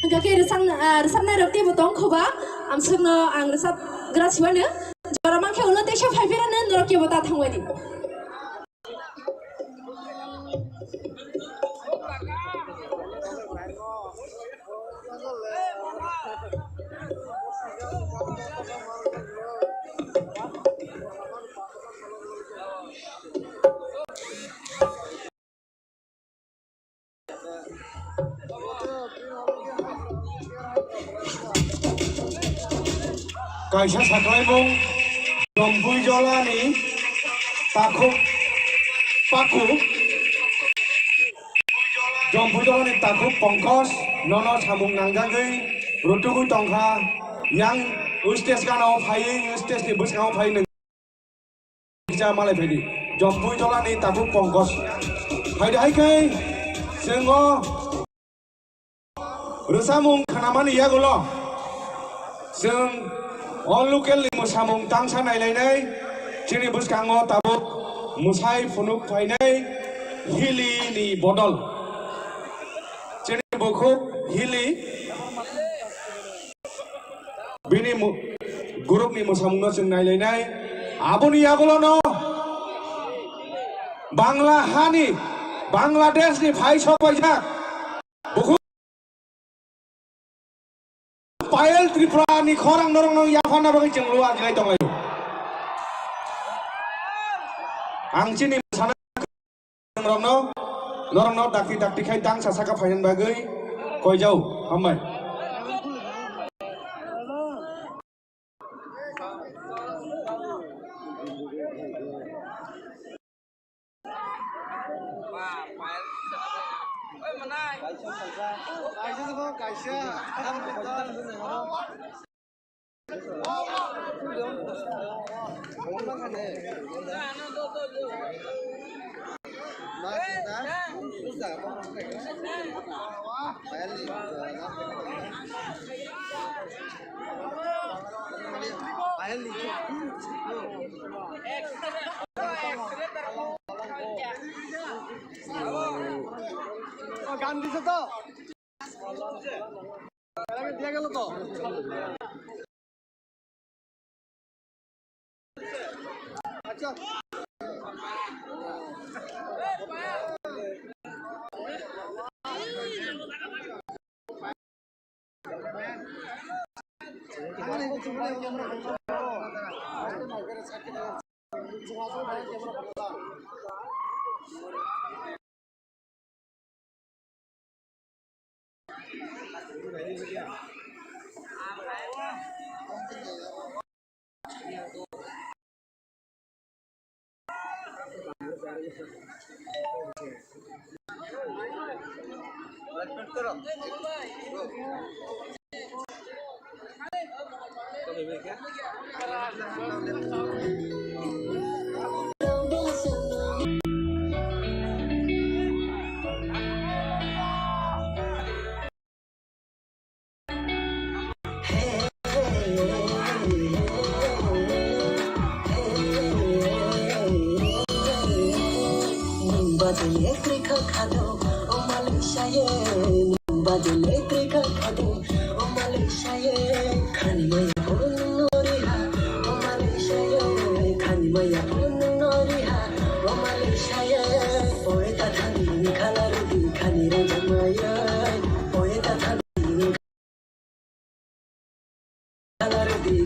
Kaki resapna rokti botong khoba amsukno ang resap grasiwano jora mangke ulo teksa phaipirano norki bota thangwadi Kaisa saklaimung Jompui Jolani Takuk Paku Jompui Jolani Takuk Pongkos Nono Samung Nanggagui Rutugu Tongka Yang Ustes Kanau Phayi Ustes ni Bus Kanau Phayi Nija Malai Phedi Jompui Jolani Takuk Pongkos Phaidi Haikai Sengo Rusamung Kanamani Yagulo Seng All local musamung tangsa nailai cini bus kango tabuk musai funuk fainai hili ni bodol cini bukuk hili bini grup ni musamung no seng nailai abuni yagulo no Bangla hani Bangladesh ni phai sok paijak bukuk Payal Tripura ni khorang norong nong yafana bagi cengluar ngai tong ayu. Angci ni sana norong no dakti kai tang sasaka phayan bagai koi jau hamai. গান দিছে তো দিয়ে গেল তো আচ্ছা Badule krika khado o Malaysia ye badule krika khado o Malaysia ye khani maya nori ha o Malaysia ye khani maya nori ha o Malaysia ye oe ta thani khalar di khani re jamaya oe ta thani khalar di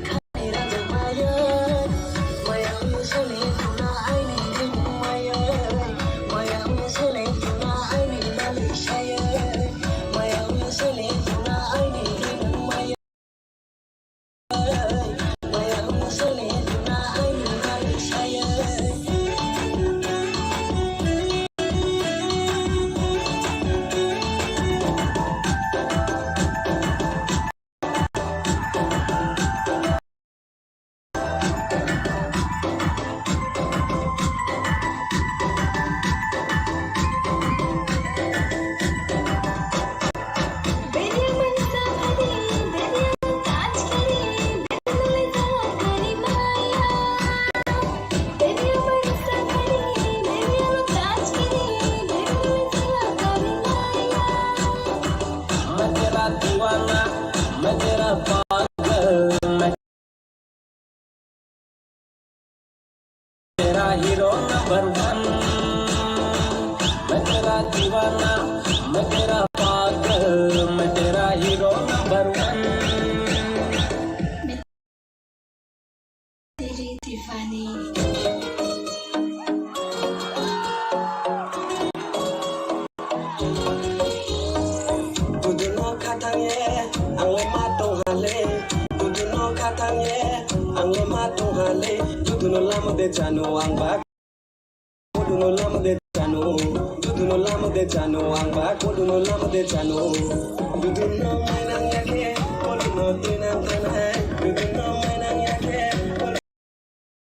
दीवाना मैं तेरा पागल मैं तेरा hero number 1 मैं तेरा दीवाना मैं तेरा पागल मैं तेरा हीरो नंबर 1 तेरी दीवानी Kudu no katanye angwe matong hale Kudu no katanye angwe matong hale Kudu no lama de jano ang bak Kudu no lama de jano Kudu no lama de jano ang bak Kudu no lama de jano Kudu no mainang yake Kudu no tinang tanay Kudu no mainang yake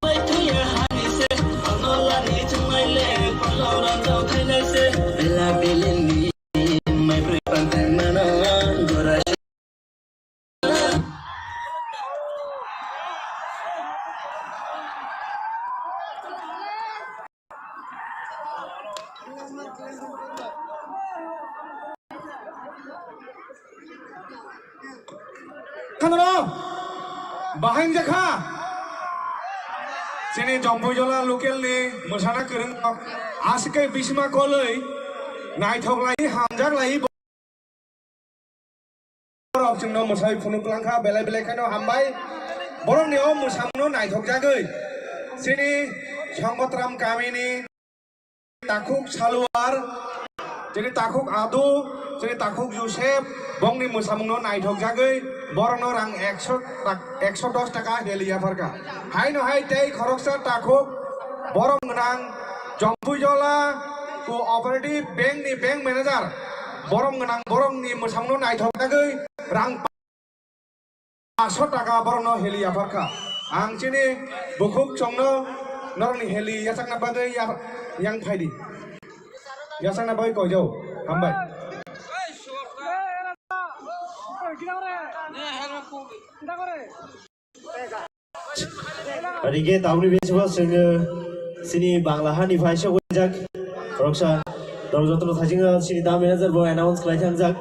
Mai tuya hani se Ano lari chumay le Palo rando khainay se Bela beleni Mai prepantay mana Gora Kanaro Bahang Jakha Sini Jompujola local ni Musana Kereng Asike Bisma Koloi Naithok lai Hamjak lai Borok Jengno Musai Punuk Langka Belai Belai Kano Hambai Borok Neo Musamno Naithok Jagoi Sini Sangkotram Kamini Takuk Saluar Jadi Takuk Adu Jadi Takuk Yusef Bong ni Musamno Naithok Jagoi Borno rang 110 taka helia farka hai no hai tei khoroksa takuk borong nang Jompujola cooperative bank ni bank manager borong nang borong ni musamno naithok jagoi rang 500 taka borno helia farka ang chini bukuk chongno norni heli yasakna bagai yang phaidi yasakna bagai kojo hambai Adige tauni besok sehingga sini Banglahan ifai sejak Roksa Dorjotono Thajinga sini da manager bo announce kelaikan jak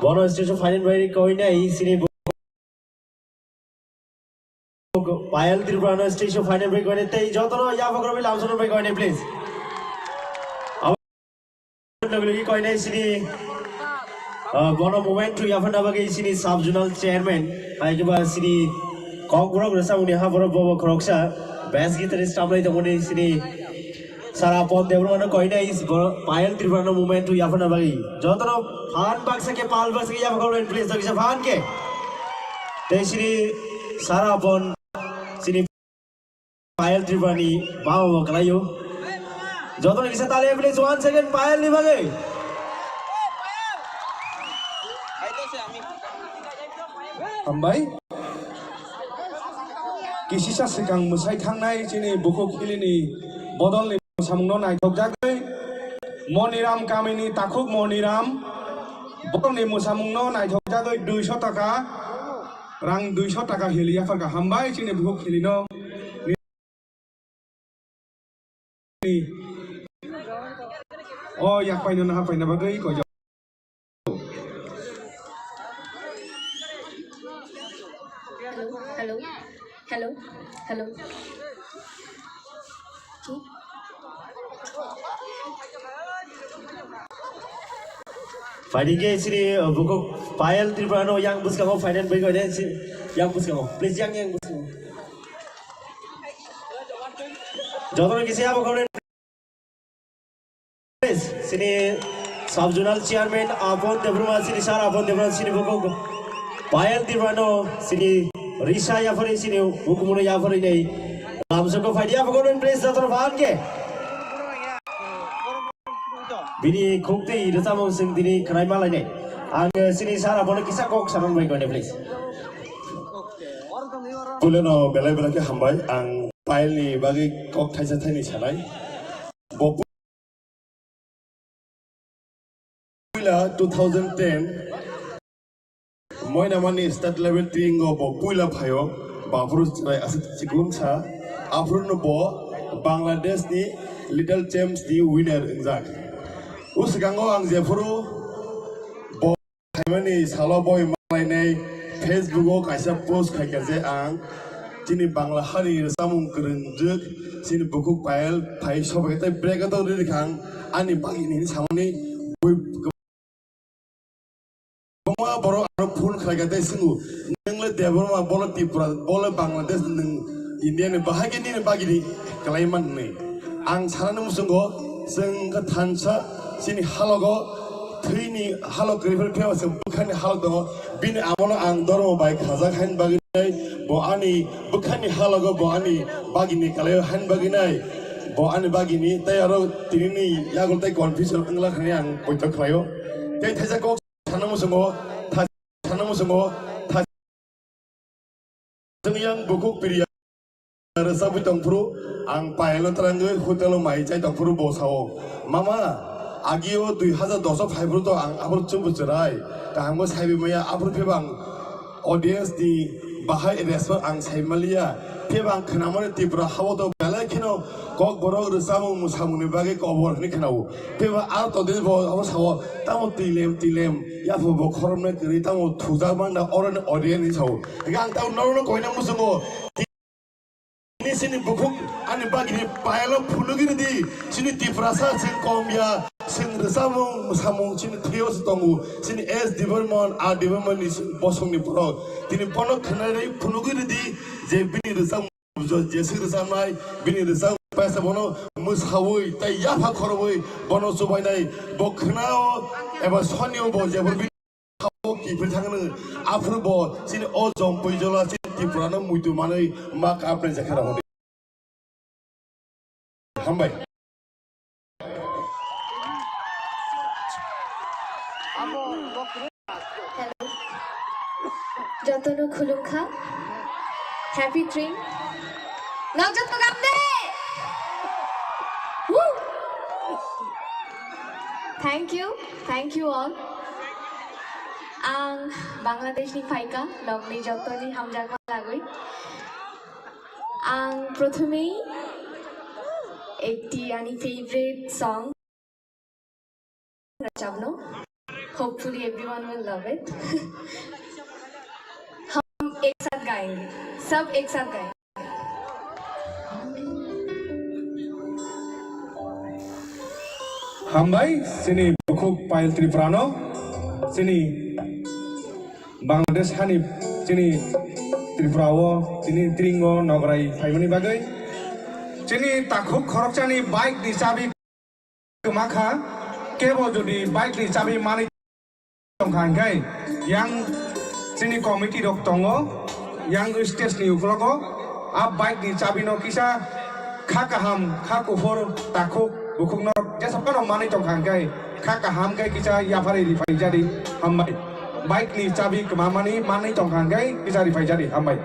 Bono station final by koina sini Payal Tirupurana station final by koina tei jotono ya pokrobi lamsono by koina please Lagi koina sini Bono moment tu yapan bagi sini sub zonal chairman ai ke ba sini Konggrong rasa uni haboro bobo kroksa best guitarist amrai tongoni sini sara pon devrona koina is Payal Tirupurana moment tu yapan bagi jotono fan baksa ke pal baksa ke yapan koin please to kisa fan ke te sini sara pon sini Payal Tirupurani bawa kalayo jotono kisa tali please 1 second Payal ni bagi Hambai Kisisa Sikang Musai Tangnai Chini Buku Kilini Bodol ni Samno Naithok Jagoi Moniram Kamini Takuk Moniram Bodol ni Musamno Naithok Jagoi 200 taka Rang 200 taka helia farka Hambai Chini Buku Kilino Oh yak paino na paina bagai ko Hello. Fighting ke sini buku Payal Tirupurana yang bus kamu final bagi kau ni yang bus kamu please yang bus kamu jodoh ni siapa kau ni please sini sub zonal chairman Apon Devrama sini Sara Apon Devrama sini buku Payal Tirupurana sini Risha ya fari sini buku mana ya fari ni langsung kau fight ya kau ni please jodoh fan ke Bini khukti resamo sing dini krai malai ne ang sini Sara Apon kisah kok saran bagi kau ni please Kuleno belai belai ke hambai ang Payal ni bagi kok thaisa thaini salai bopu 2010 moi namani state level tingo bo puila phayo bafru chai asit sikum cha afrun bo Bangladesh ni Little Champs ni winner injak usgango ang jefuru bo फाइमानि साला बय मालायनाय फेसबुकाव कायसा post खायखाजे आं दिनै बांला हारि सामुं गोरोंजों दिनै बुकु पायल phi सबायथाय ब्रेकआव रिखां आंनि बागिनि सामनि बमा बर' आरो फुल खायखादे सिंगु नोंले देबरमा बल त्रिपुरा बल बांलादेश नों इन्डियानि बाहागिनि बागिनि गलायमान नै आं सारानो मुसुंगो जों थानसा दिनै हालगो थैनि हालग ग्रिफोर फेवासो बुखानि हालग दङ बिनि आमनो आं धर्म बाय खाजा खाइन बागिनाय बआनि बुखानि हालग बआनि बागिनि कालाय हाइन बागिनाय बआनि बागिनि ताय आरो तिनि यागलताय कन्फ्यूजन अंला खानि आं बयथ खालायो ताय थाजाको थानो मुसुंगो जों yang buku piria resabu tangpuru ang paelo terangge hotel mai cai tangpuru bosao mama agio 2015 to ang abur cubu cerai kahanggo saibi maya abur pebang audience di bahai respo ang saimalia pebang kenamane tibra hawo to bela kino kok borok resamu musamuni bagi kobor ni kenau peba ar to de bo abur sawo tamo tilem ya fo bo khoromne kri tamo thuja manda oran audience ni sawo gang tau noro koina musungo ini sini bukuk ani bagi ni paelo phulugini di sini tiprasa sing komya sing resamung samung sini theos tongu sini s development a development ni bosong ni pro tini pono khnai phulugini di je bini resam je sing resamai bini resam paisa bono musawoi tai ya pha khoroi bono subai nai bokhnao eba sonio bo je bor ki phithangno afrubo sini o jom poijola Tiprana muitu manai mak apne jakhara hode hambai Jatonu khulukha happy dream Nagjat magamde Woo Thank you all Ang Bangladesh ni Faika Logni Jotoni Hamjaka Lagui Ang Prothomei Ekti Ani favorite song Rachabno Hopefully everyone will love it हम एक साथ गाएंगे सब एक साथ गाएंगे Hambai sini bukuk pail Triprano sini Bangladesh hani sini Tripurawo sini Tringo Nograi Faimani bagai sini takuk khorokchani bike ni chabi kemakha kebo jodi bike ni chabi mani tongkhangai yang sini committee dok tongo yang stage ni uklogo a bike ni chabi no kisa khakaham khakufor takuk bukuk no jasapano mani tongkhangai khakaham kai kisa yafari rifai jadi hambai bike ni chabi kemamani mani tongkhangai kisa rifai jadi hambai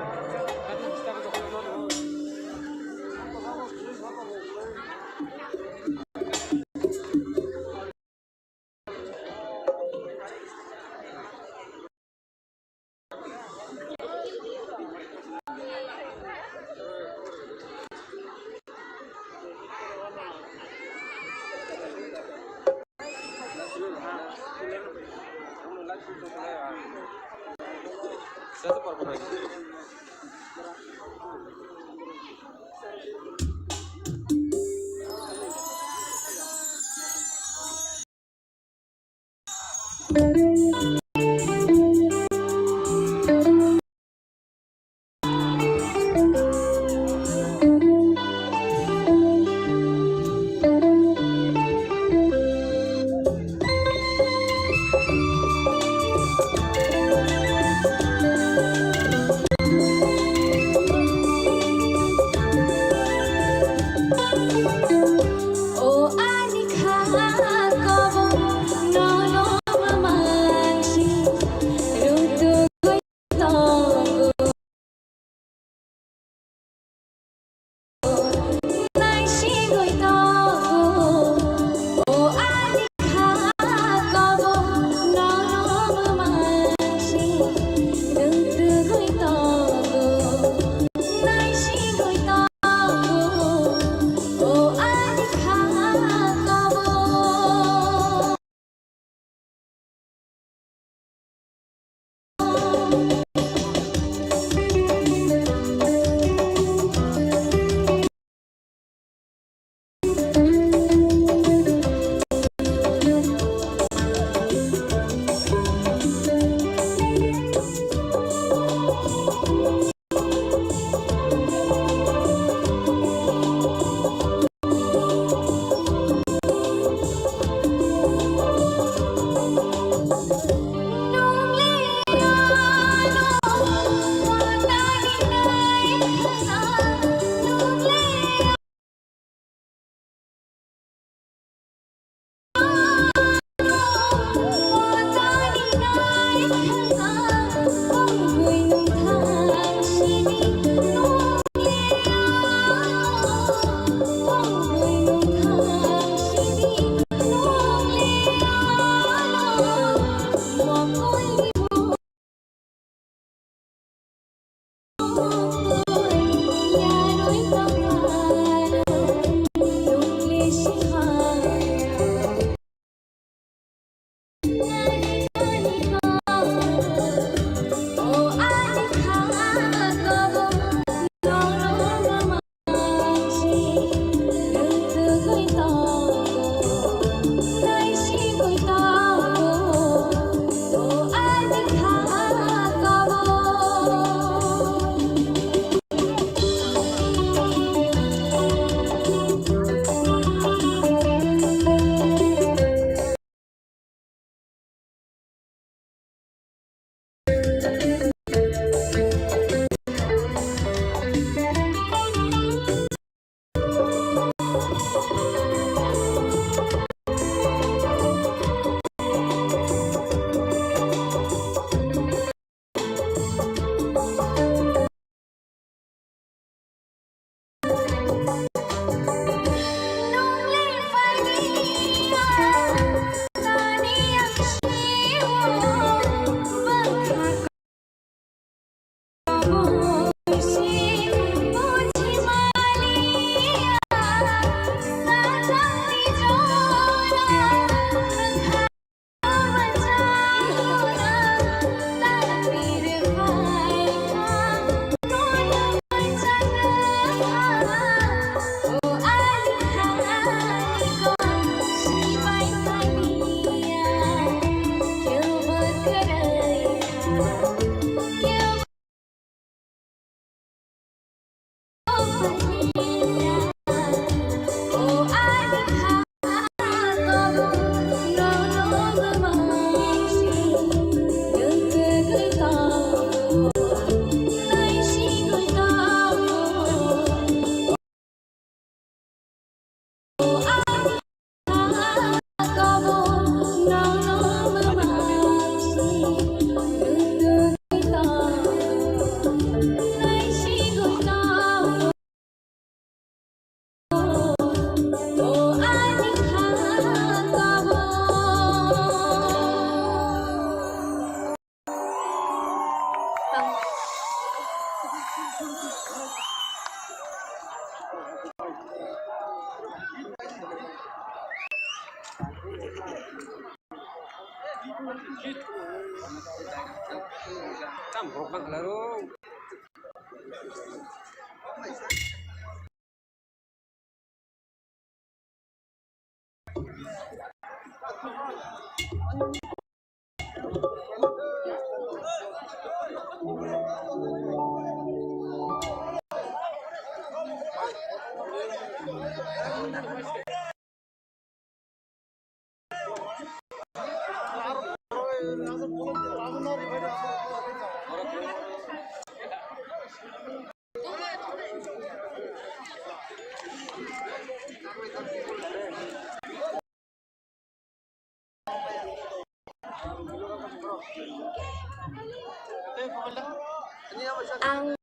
Ang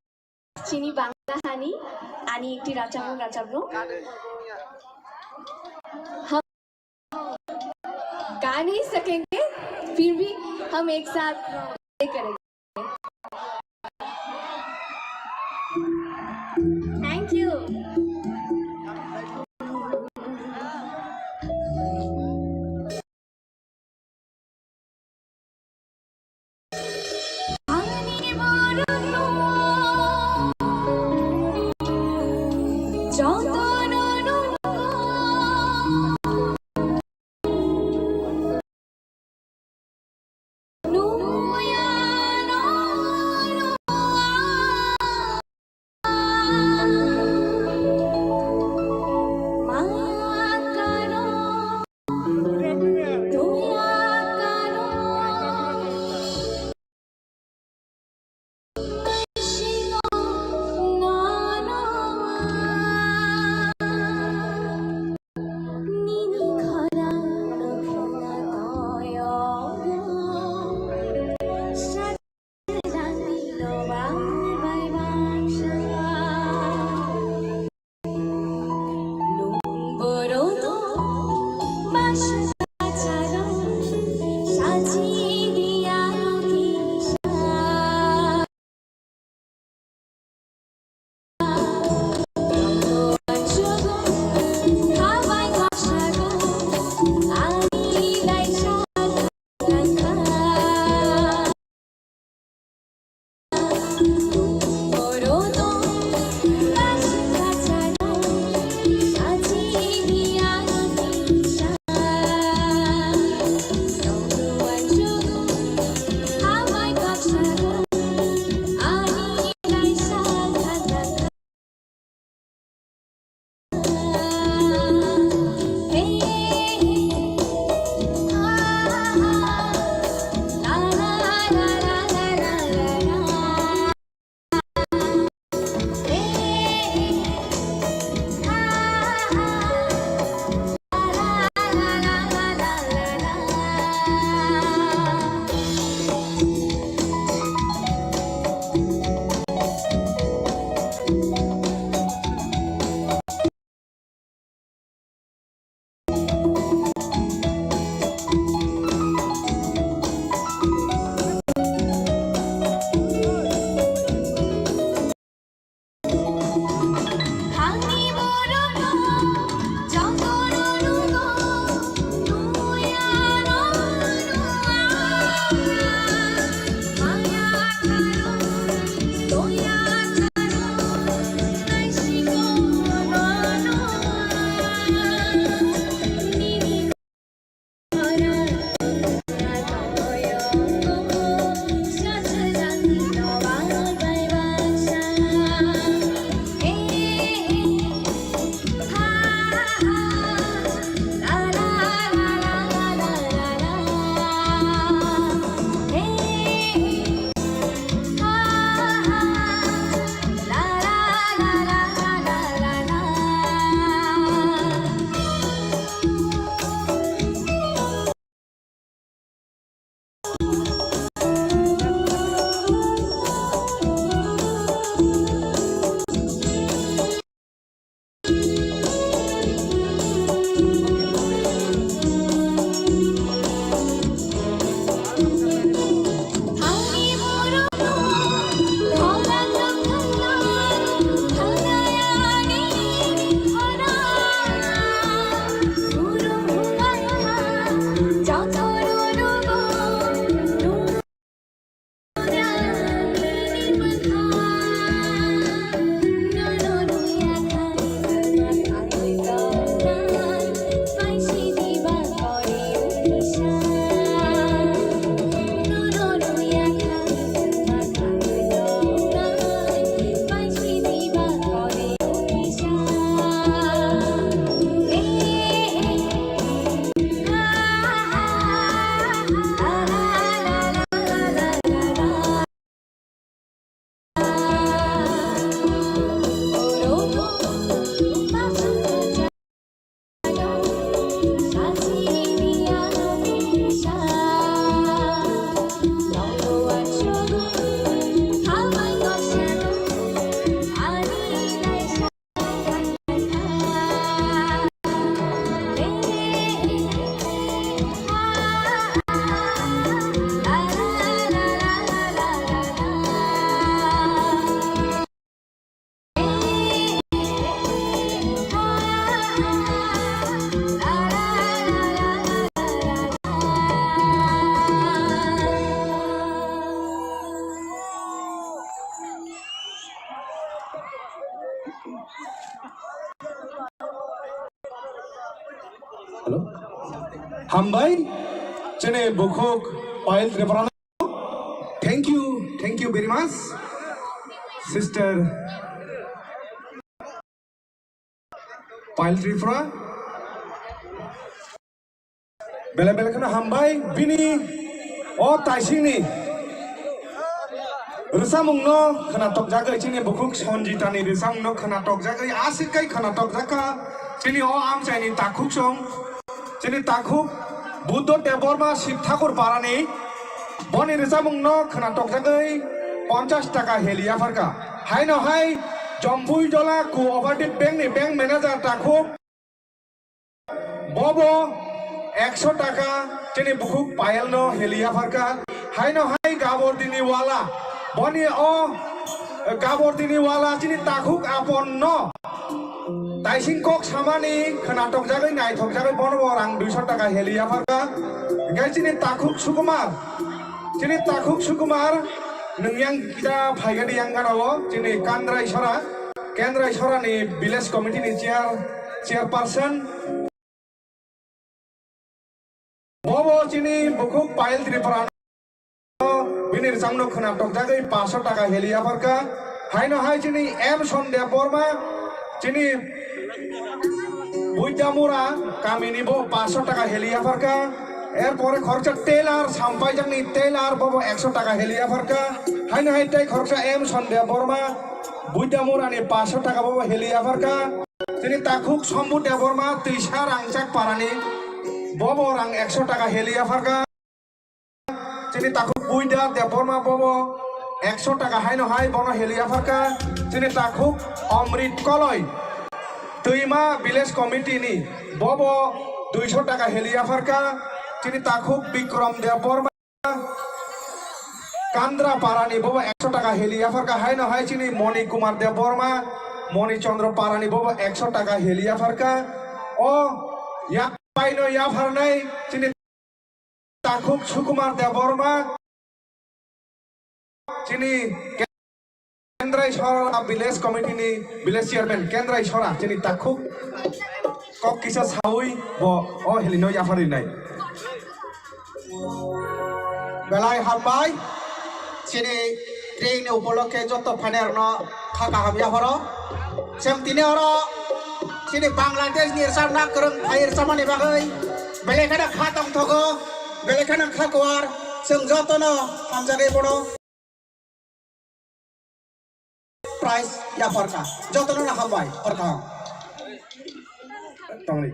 sini Bangla Hani, ani ekti racamuk racablo. हम गा नहीं सकेंगे, फिर भी हम एक साथ ये करेंगे. Thank you. Hello? Hambai, Chene Bukuk, Oil Reparana. Thank you very much, Sister Pile Trifra. Bela bela kana Hambai, Bini, O Taishini. Rusamungno, Kanatok Jaga, Chini Bukuk, Sonjitani, Rusamno, Kanatok Jaga, Asikai, Kanatok Jaka, Chini O Am Chani Takuk Song, Chini Takuk, Buddha Deborma, Sitakur Parani, Boni Rusamungno, Kanatok Jaga, 50 টাকা হেলিয়া Farakka high ন high Jampui জলা cooperative bank manager তাকো ববো 100 টাকা চিনি বুকুক পায়েল ন হেলিয়া Farakka high ন high গাবরদিনি ওয়ালা বনি ও গাবরদিনি ওয়ালা চিনি তাকুক আপন ন তাইসিং কক সামানি খনাটক জাগৈ নাইথক জাগৈ বনবো রাং 200 টাকা হেলিয়া ফারকা গাই চিনি তাকুক Sukumar Nungyang kita bhaiga yang kanawo, cini Kendra Isora ni village committee ni chairperson. Bobo cini bukuk pail Triparano, binir samno khanak jagai 500 টাকা helia farka. Hai no hai cini M Sondia Borma, cini Buidamura kami ni bo 500 টাকা helia farka. এরপরে খরচা তেল আর সাম্পাই জানি তেল আর বাবা 100 টাকা হেলিয়া Farakka high না হাইটাই খরচা এম সন্দেহ বর্মা বুইদামুর আনি 500 টাকা বাবা হেলিয়া ফারকা তিনি তাকুক সম্বু দেবর্মা তিসা রাংচাক পারানি বাবা রাং 100 টাকা হেলিয়া ফারকা তিনি তাকুক বুইদা দেবর্মা বাবা 100 টাকা হাই না হাই বন হেলিয়া ফারকা তিনি তাকুক অমৃত কলয় তুইমা ভিলেজ কমিটি নি বাবা 200 টাকা হেলিয়া Farakka Cini takuk Bikram Deborma Kandra Parani Boba 100 টাকা হেলিয়া ফারকা হাই না হাই চিনি মনি কুমার দেববর্মা মনি চন্দ্র পারানি বাবা 100 টাকা হেলিয়া ফারকা ও ইয়া পাইনো ইয়া ফারনাই চিনি তাকুক সুকুমার দেববর্মা চিনি কেন্দ্র ইশরা ভিলেজ কমিটি নি ভিলেজ চেয়ারম্যান কেন্দ্র ইশরা চিনি তাকুক কক কিসা সাউই ও হেলিনো ইয়া ফারি নাই বেলায় হামবাই চিনি ট্রেন উপলক্ষে যত ফানের ন থাকা হাবিয়া হর সেমতিনে হর চিনি বাংলাদেশ নিরসাম না করং ফাইর সামানি বাগৈ বেলেখানে খাতং থগো বেলেখানে খাকোয়ার जों যতন হামজাগে বড় প্রাইস ইয়া ফরকা যতন না হামবাই ফরকা তামনি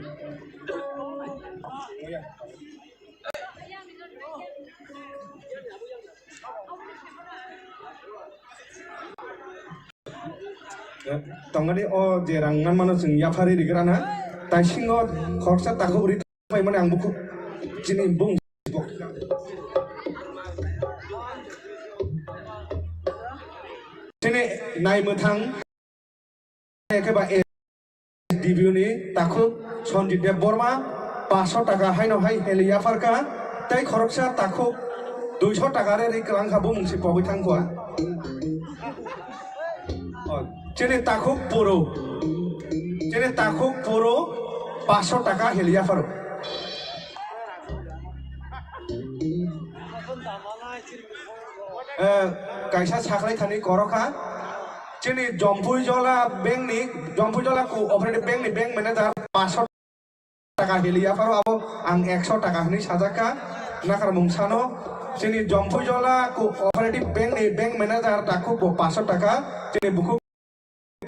Tongani o jerangan mana sing ya fari di gerana, tasingo khorsa takho beri pai mana ang buku cini bung. Cini nai methang, ke ba SDBU ni takho Sonjit Deborma 500 টাকা hai no hai helia farka, tai khorsa takho 200 টাকা re ri kelang khabu mungsi pawi thang kwa. Cene takuk puro 500 টাকা হেলিয়া Faro কাইসা সাকলাই Thani করখা cene Jampui জলা cooperative bank manager 500 টাকা হেলিয়া ফারো আবো আং 100 টাকা হনি সাজাকা নাকার মুংসানো cene Jampui জলা cooperative bank manager takuk 500 টাকা cene buku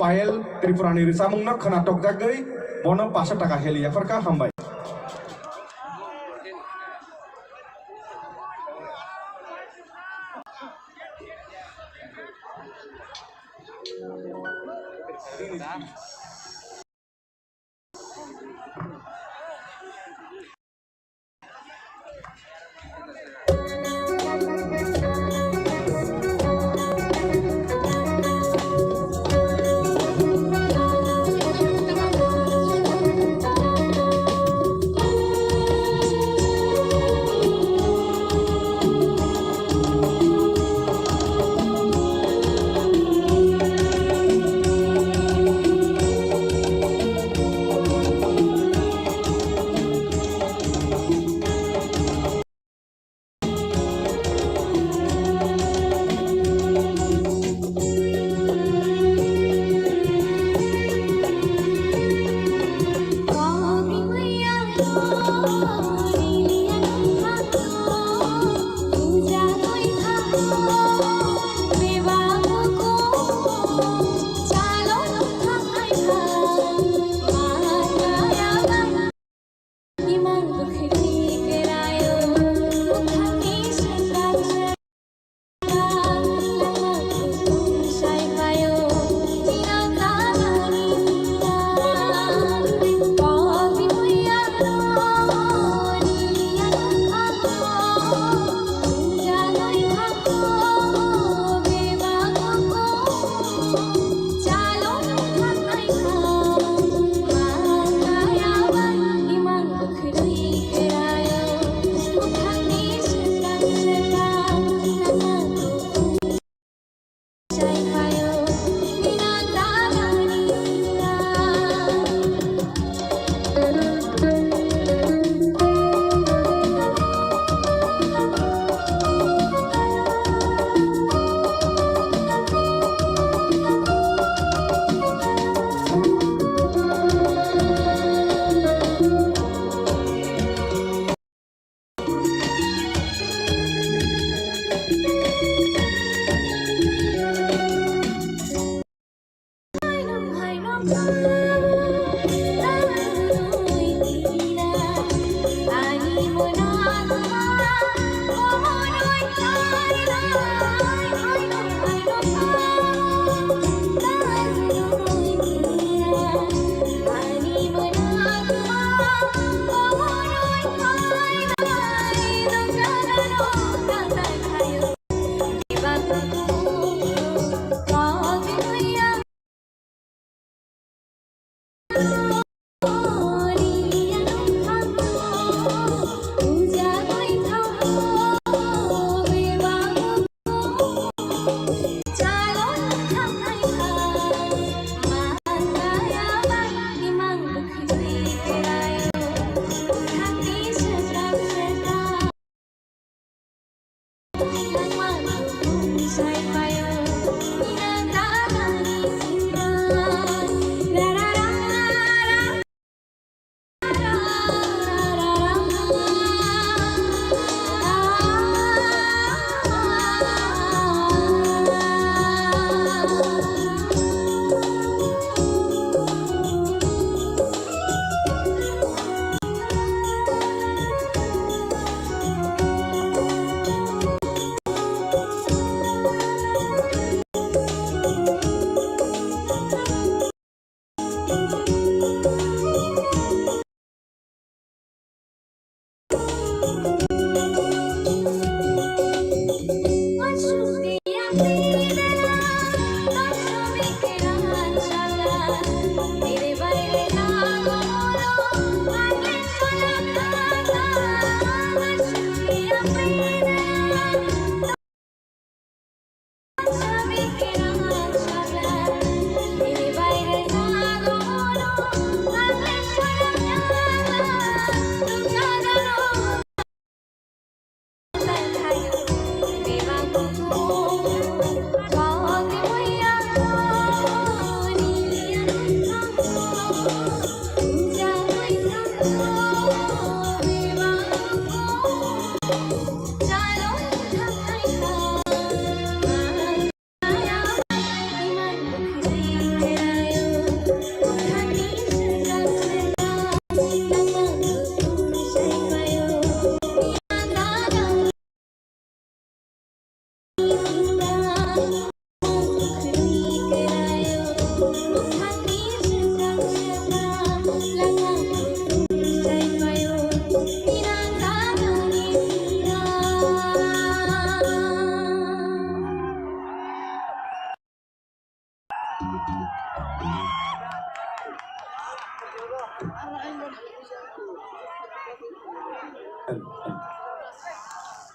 Pael Tripurani Risamung nak khanatok jagai bono 500 টাকা helia farka hambai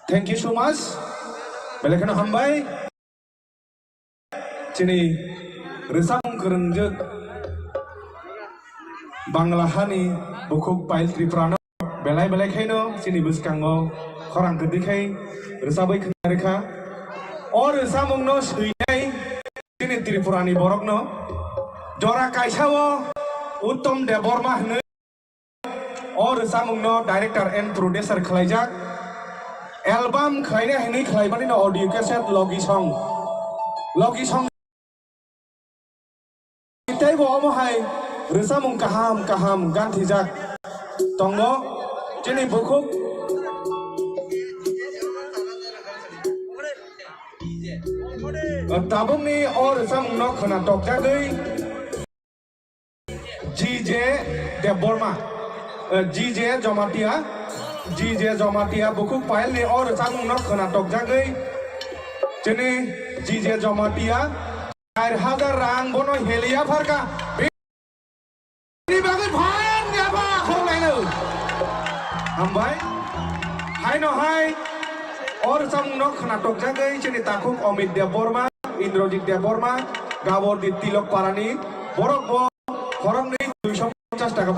Thank you so much. Belakan hambai. Cini resang kerenjut Banglahani bukuk pail triprano belai kaino cini buskango korang kedikai resabai kenarika or resamung no suinai cini tripurani borokno jora kaisawo uttom deborma hne or resamung no director and producer khlaijak album khaine hini khlaibani no audio cassette logi song tay bo mo hai rosamung kaham gan thijak tongo chini bukhuk tabung ni or rosamung no khana tok jagei GJ Deborma GJ Jomatia buku file ni or samung nok khana tok jagai jeni GJ Jomatia 4000 rang bono helia farka ini bagai phan ya ba khong lai nu hambai hai no hai or samung nok khana tok jagai jeni takuk Omid Deborma Indrojit Deborma Gabor di Tilok Parani borok bo khorong ni 250 টাকা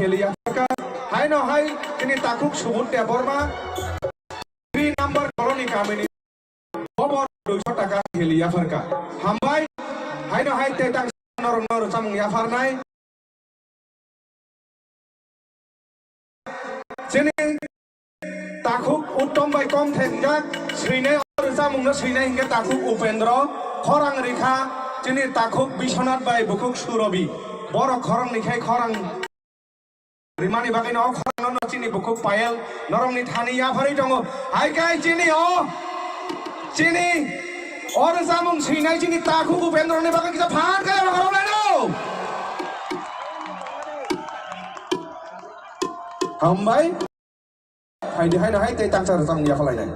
হেলিয়া Farakka high ন high তিনি তাকুক সুবুত Debbarma 3 number colony কামিনী ববর 200 টাকা হেলিয়া Farakka হামবাই high ন high তেতাং নর সামুং ya farnai jeni takuk uttom bai kom thengjak srinai or samung no srinai hinge takuk upendra khorang rekha jeni takuk bishonath bai bukuk surobi boro khorang nikhai khorang rimani bagai no khorang no chini bukuk payel norong ni thani ya phari tongo hai kai chini or samung sinai chini taku upendra ni bagai kita phan kai khorang lai no hambai hai na hai te tang sa sang ya phalai nai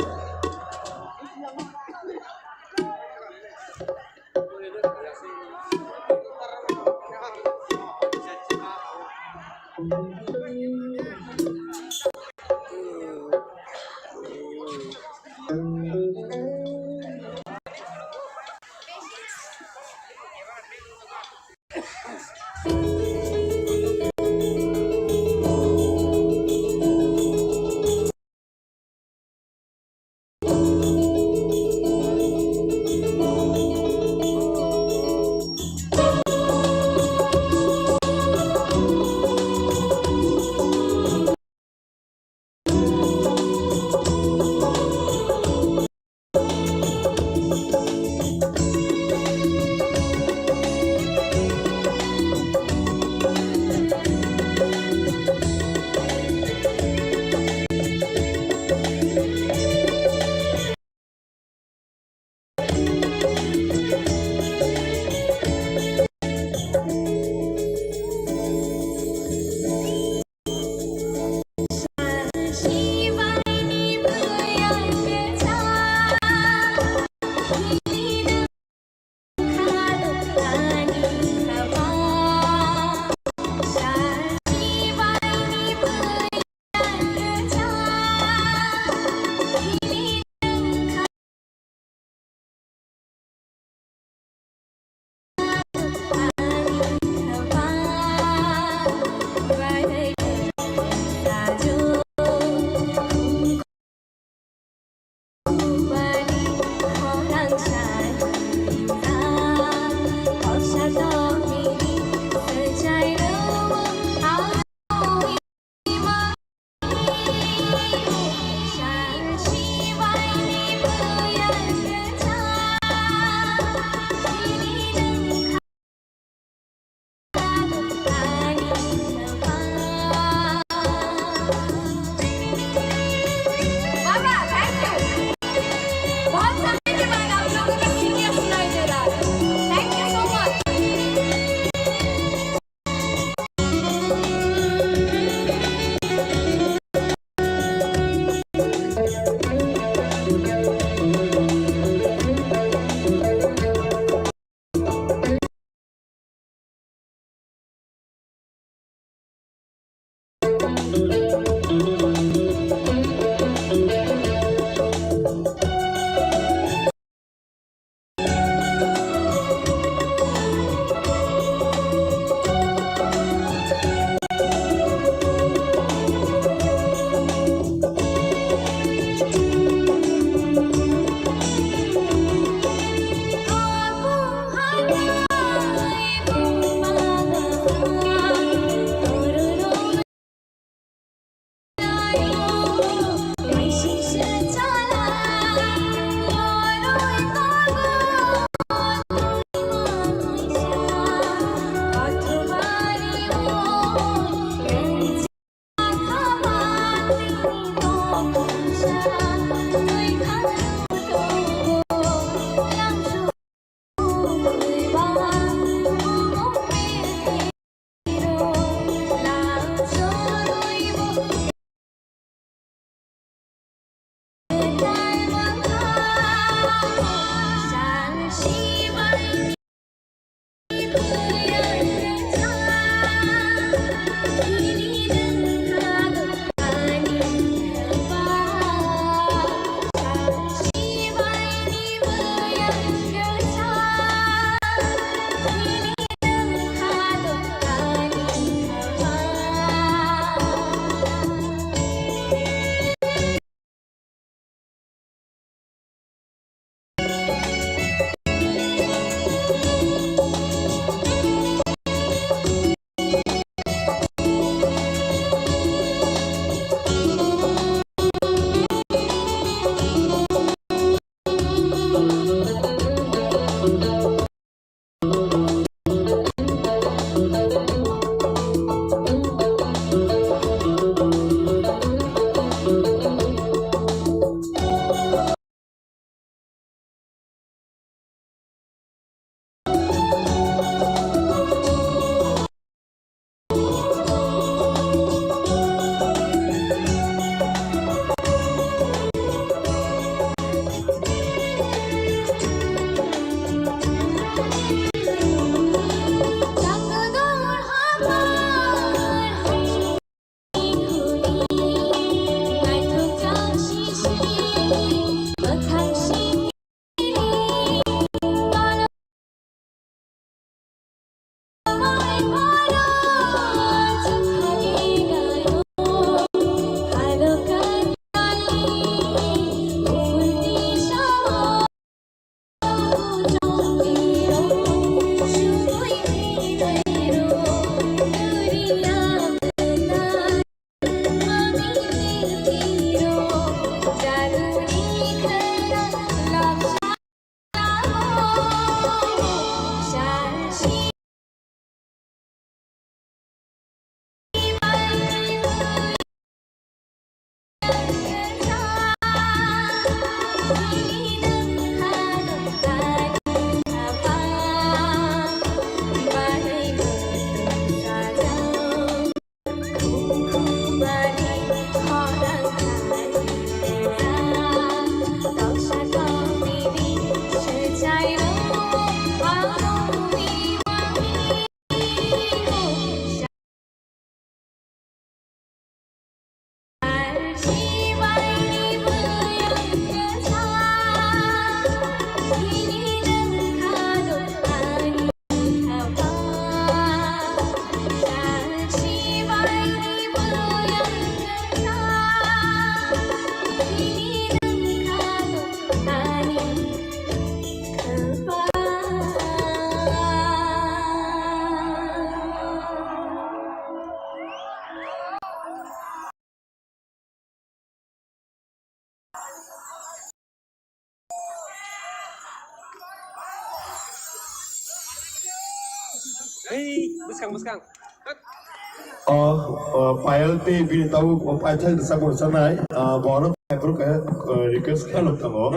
Payal te bini tahu pacar sabun sanai, baru paper kayak request kalau tahu.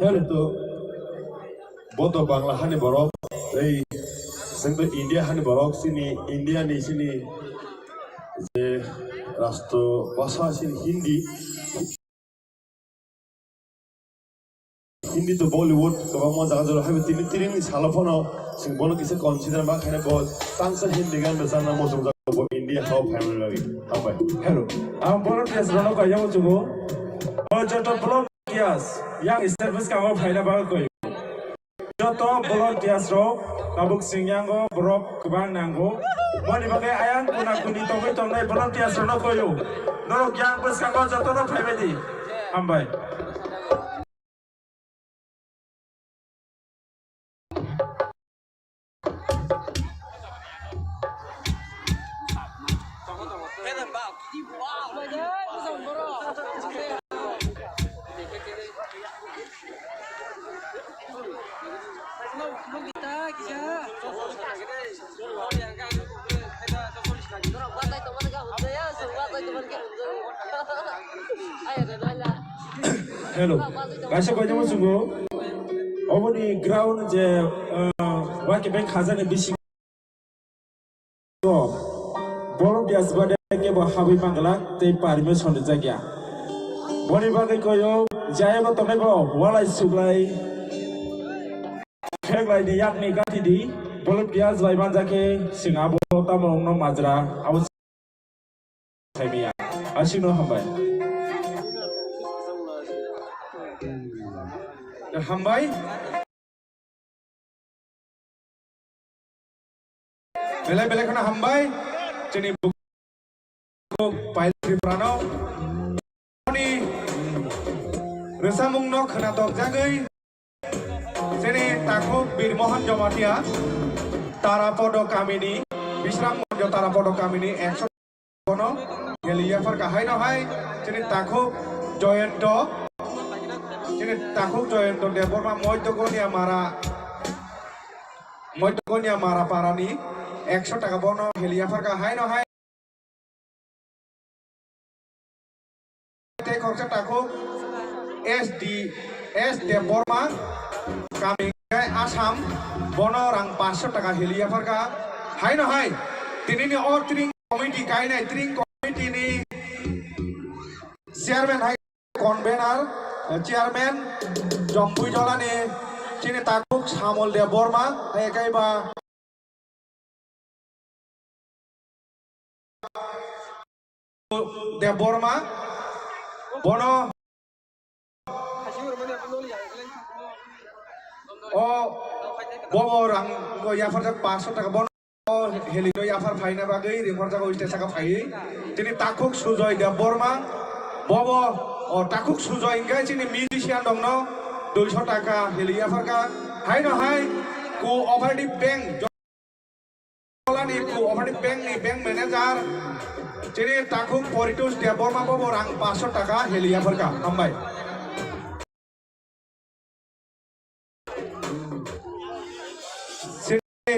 Hello tu, boto Bangla hani borok, sendo India hani borok sini, India ni sini, je rasto bahasa sini Hindi to Bollywood, kalau mau jangan jauh, habis tirin salah pun, sing boleh kisah consider mak kena buat tangsa Hindi kan bersama musuh buat India how family lagi, apa? Hello, boleh tias rono kaya mau cungu, jodoh boleh tias, yang service kamu file baru kau. Jodoh boleh tias ro, kabuk singyang go, borok kebang nanggo, mau dipakai ayam kuna kuni tokai tonai boleh tias rono kau. Noro yang bus kamu jodoh ro file di, ambai. Hello, kasih kau jamu sungguh. Apa ni ground je, wak kebeng khazan bising. Bolong dia sebagai kebo habi Bangla, tapi parime sonde jaga. Boni bagai koyo, jaya ko tome ko, walai suglai. Kek lai di yak ni kati di, bolong dia sebagai banjake singabo tamong no majra, awak saya asyik no hambai. Hambai, belai kena hambai, jadi buku pilih prano, ni resamung no kena tok jagai, jadi takut Bir Mohan Jomatia, Tarapodo Kamini, Bisram Mojo Tarapodo Kamini, Exo Kono, Gelia Farkahai no hai, jadi takut Joyento. Ini takut join tu dia borma moi tu konya mara parani 100 টাকা bono helia farka hai no hai te khorcha takut SDS dia borma kami Asam bono rang 500 টাকা helia farka hai no hai tini ni or tring committee kai nai tring committee ni chairman hai convener Chairman Jompui Jolani, sini takut Samol dia Borma, kayak ba dia Borma, Bono, oh, Bobo orang go Yafar tak 500 টাকা Bono, heli go Yafar fine bagai, rimor tak go istesa ka fine, sini takut Sujoy dia Borma, Bobo Oh takut sujoy enggak sini musician dong no 200 টাকা helia farka hai no hai ku operative bank jola ni ku operative bank ni bank manager sini takut poritus dia borma bobo rang 500 টাকা helia farka hambai sini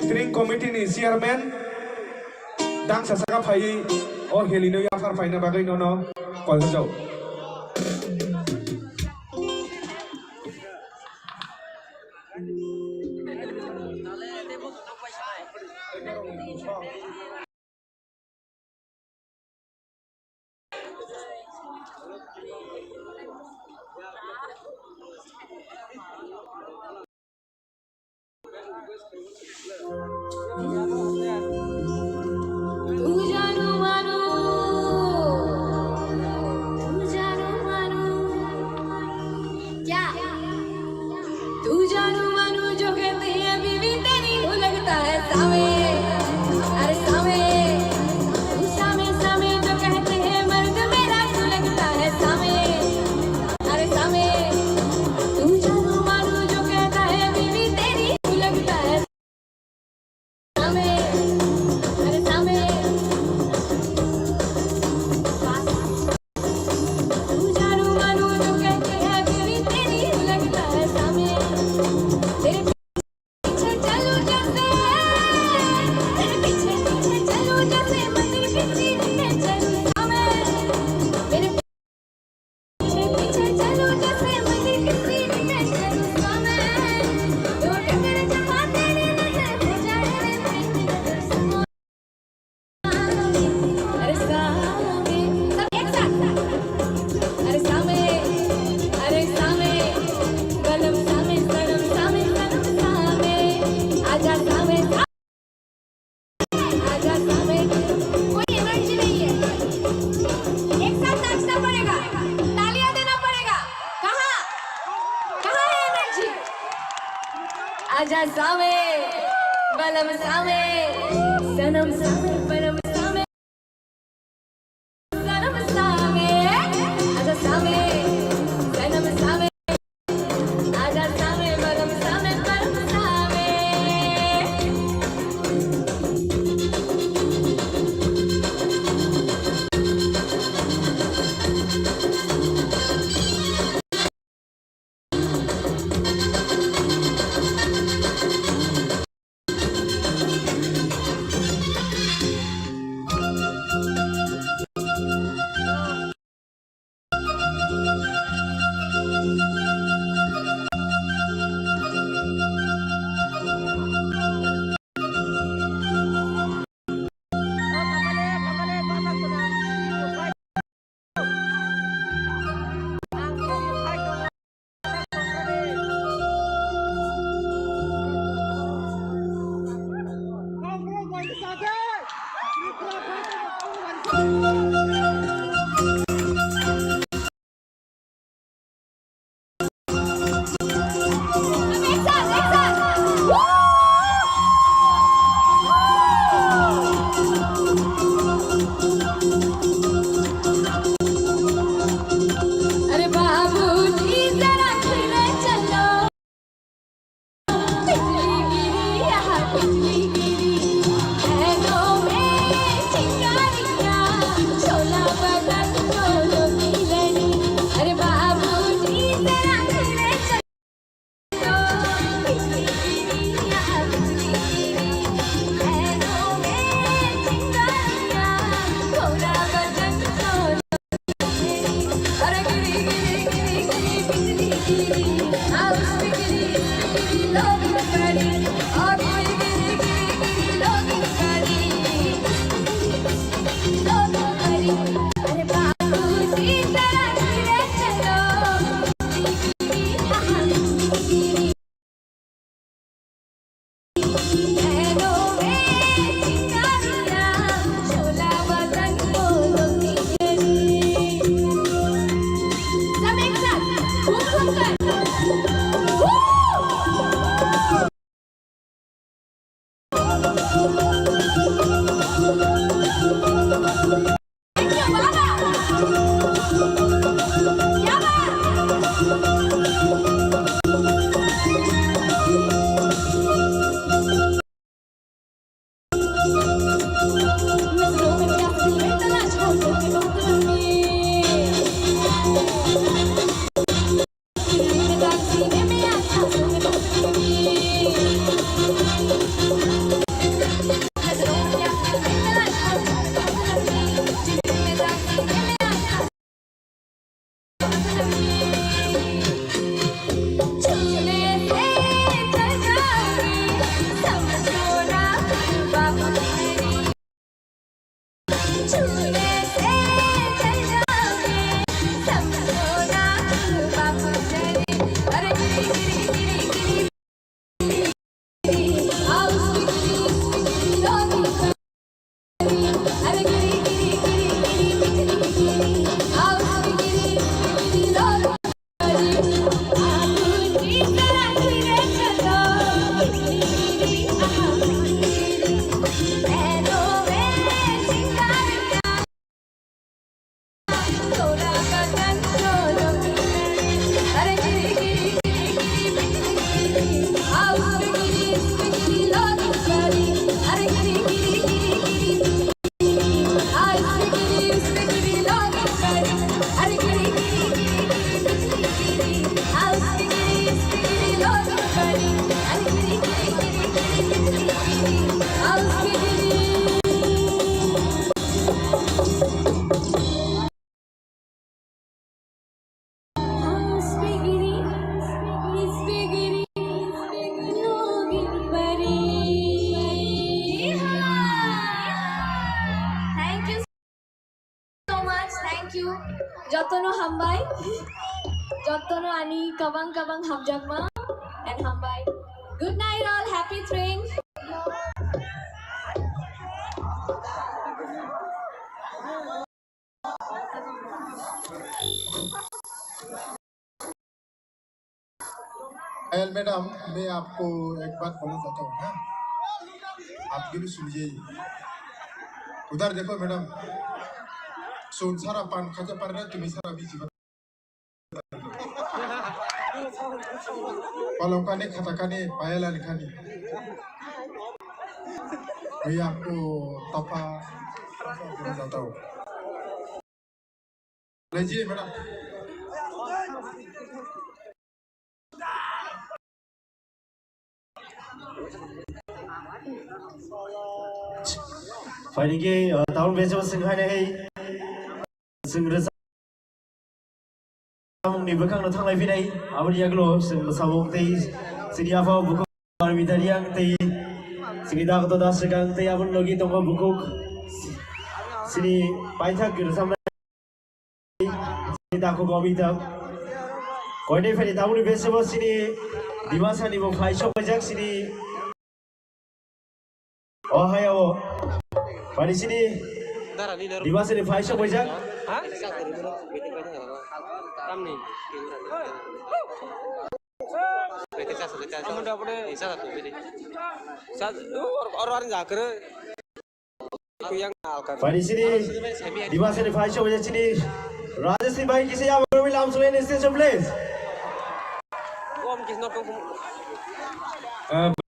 string committee ni chairman dang sasaka phai oh helino ya far phai na bagai no no kol jau आजा सामे बलम सामे सनम सामे बलम सामे सनम सामे आजा सामे सनम सामे आजा सामे बलम सामे बलम सामे अरे बाबूजी जरा खिले चलो पिछली गिरी यहाँ पिछली गिरी ऐनों में चिंगारियाँ शोला बदन चोलो की लड़ी अरे बाबूजी जरा खिले चलो पिछली गिरी यहाँ पिछली गिरी ऐनों में चिंगारियाँ शोला बदन चोलो अरे गिरी गिरी गिरी गिरी बिजली गिरी हाउस में गिरी गिरी लोग करी और कोई गिरी गिरी गिरी लोग करी अरे बाबूजी जरा गिरे चलो गिरी यहाँ गिरी ऐनों में चिंगारियाँ शोला बदन बोलो की गरी सब एक साथ घूम घूम कर क्या नजरों में प्यास दिए तलाश होठों के बहुत लंबी दिल में दाग सीने में आग सांसों में बहुत लंबी नजरों में प्यास दिए तलाश होठों के बहुत लंबी दिल में दाग सीने में आग सांसों में बहुत लंबी छूने से चल जाओगे समझो ना बाबू तेरी छूने से चल जाओगे समझो ना बाबू तेरी अरे गिरी गिरी गिरी गिरी गिरी हाउस में गिरी लोग करी अरे गिरी गिरी गिरी गिरी बिजली गिरी हाउस में गिरी गिरी लोग करी बाबूजी जरा गिरे चलो बिजली गिरी यहाँ बिजली गिरी ऐनों में चिंगारियाँ शोला बदन चोलो की लड़ी अरे गिरी गिरी गिरी गिरी बिजली गिरी हाउस में गिरी लोग करी अरे गिरी गिरी गिरी गिरी बिजली हाउस में गिरी लोग करी अरे गिरी गिरी गिरी गिरी बिजली गिरी हाउस में गिरी लोग करी अरे गिरी गिरी गिरी गिरी बिजली गिरी हाउस में गिरी हाउस में गिरी इस पे गिरी लोग परी thank you so much thank you जतनो हमबाय जतनो आनी कबंग कबंग हमजगमा and हमबाय good night all happy train And madam मैं आपको एक बात बोलना चाहता हूँ हाँ आप भी सुनिए उधर देखो मैडम सोन सारा पान खाजा पर रहे तुम्हें सारा बीच पलंग खाता खाने पायला खाने मैं आपको तपा बोलना चाहता हूँ लीजिए मैडम फाइनली टाउन बेस सिंहायनाय जों रोजाबनि बोखांनो थांलाय फैनाय आबादि आगोलाव जों मोसाबाव दै जोंनि आफा बुखौ मिदारिया दै जोंनि दागोद दासिगां दै आबोन लगी दङ बुखौ जोंनि बायथा रोजाबनाय जोंनि दाखौ गामिदा गयनाय फैनाय टाउन बेसआव जोंनि दिमासानिबो फाय सबायजाक जोंनि अहायाव Pada sini, di masa ini Faisal Boyjak. Pada sini, di masa ini Faisal Boyjak sini. Rajesh ni baik kisah yang berwil langsung ini station please.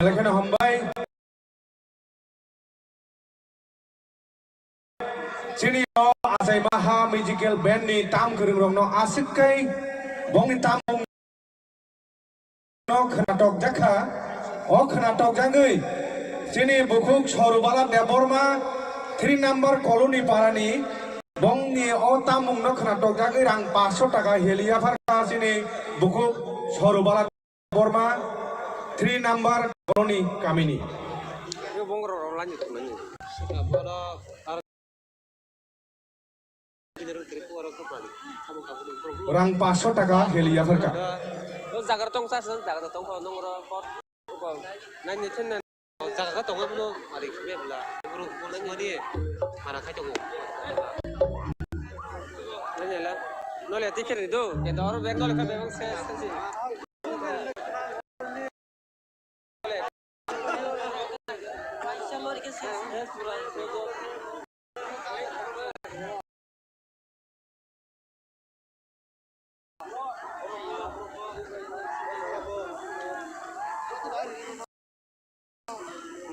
Balakan hambai. Sini yo asai maha musical band ni tam kereng rong no asik kai bong ni tam no khanatok jakha o khanatok jangai sini bukuk sorubala deborma 3 number colony parani bong ni o tam no khanatok jangai rang 500 taka helia farka sini bukuk sorubala deborma 3 number colony kamini bong rong lanjut teman Orang 500 taka helia farka. Jaga tong sa jaga tong ko nong ro ko nan ni chen nan jaga tong ko no mari be bla bro ko nan ni mara khai tong nan ni la no le tiket ni do ke dor bag no le ka bag se se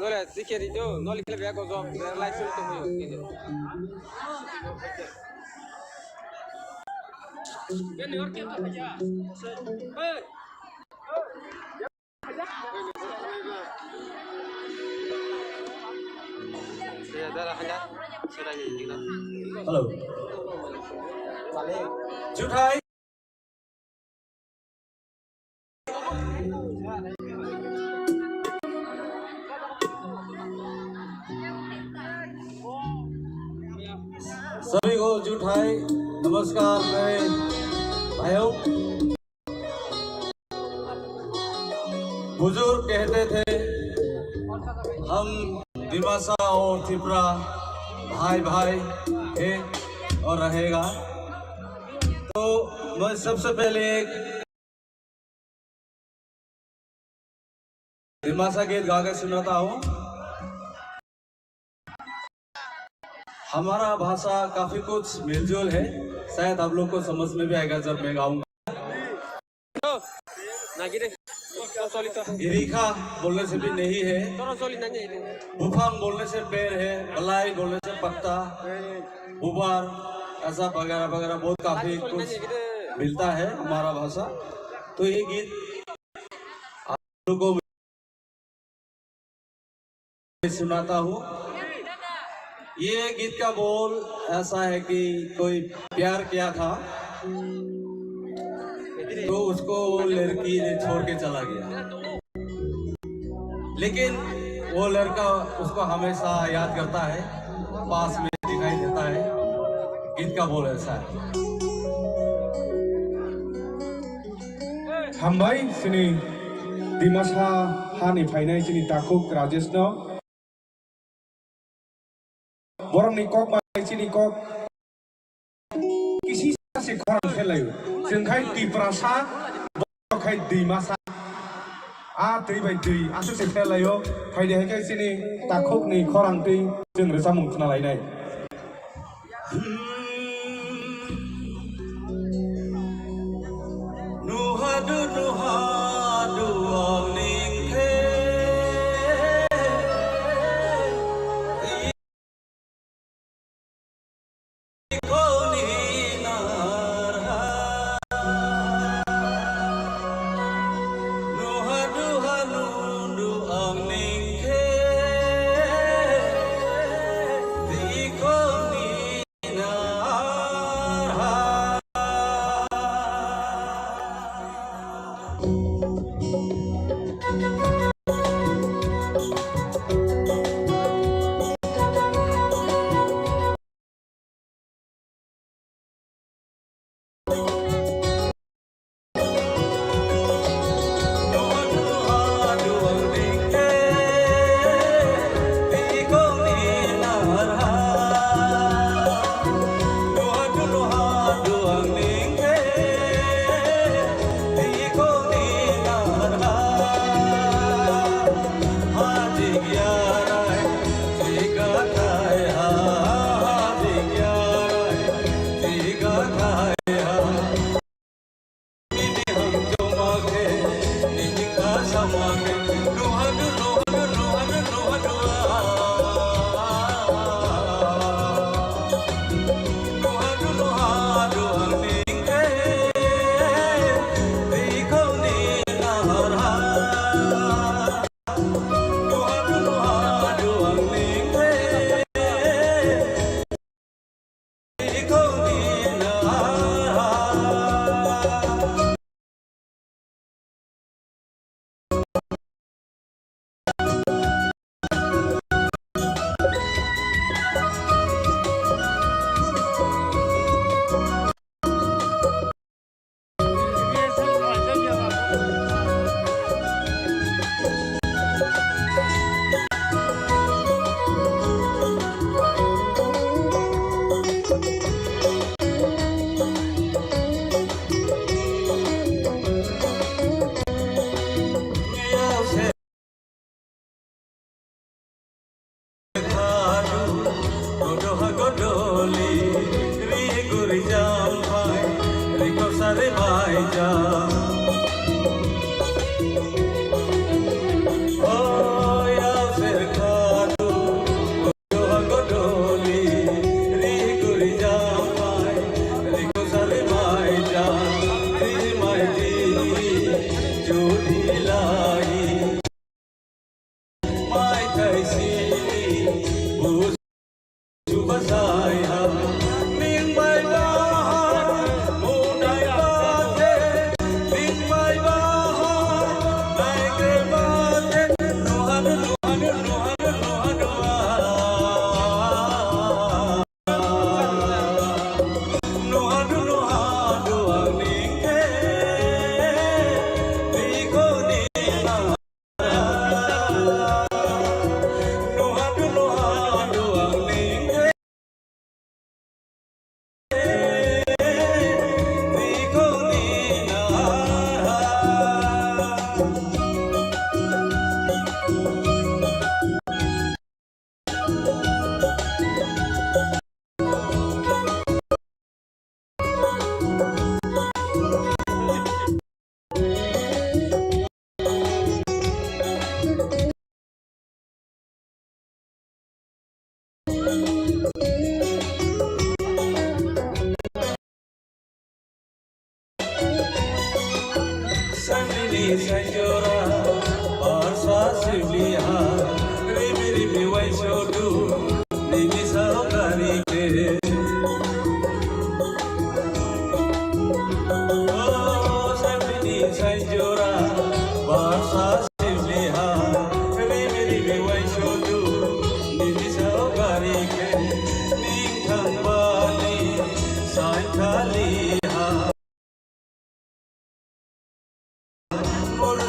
no le tiket itu no le bag ko zo license to mo yo ben और क्या भैया ya dah hanya sudah jadi Hello. Juthai. सभी को जुठाई नमस्कार मेरे भाइयों बुजुर्ग कहते थे हम दिमासा और त्रिपुरा भाई भाई है और रहेगा तो मैं सबसे पहले एक दिमासा गीत गा के सुनाता हूँ हमारा भाषा काफी कुछ मिलजुल है शायद आप लोग को समझ में भी आएगा जब मैं गाऊंगा इरिखा बोलने से भी नहीं है बुफांग बोलने से पेड़ है बलाई बोलने से पत्ता बुबार ऐसा वगैरह वगैरह बहुत काफी कुछ मिलता है हमारा भाषा तो ये गीत आप लोगों को सुनाता हूँ ये गीत का बोल ऐसा है कि कोई प्यार किया था तो उसको लड़की ने छोड़ के चला गया लेकिन वो लड़का उसको हमेशा याद करता है पास में दिखाई देता है गीत का बोल ऐसा है Hambai sini Dimasa hani fainai sini takuk Rajesh no Borong ni kok mai sini kok kisi se khorang khelayu jengkai Tiprasa khai Dimasa दै बाय दै आसो सेथाया लायो फायदेहाय सिनि ताखुकनि खरां दै जों रोजामुं थुना लायनाय Nuhadu nuhadu amningke ikoni narha Nuhadu hanundu amningke ikoni narha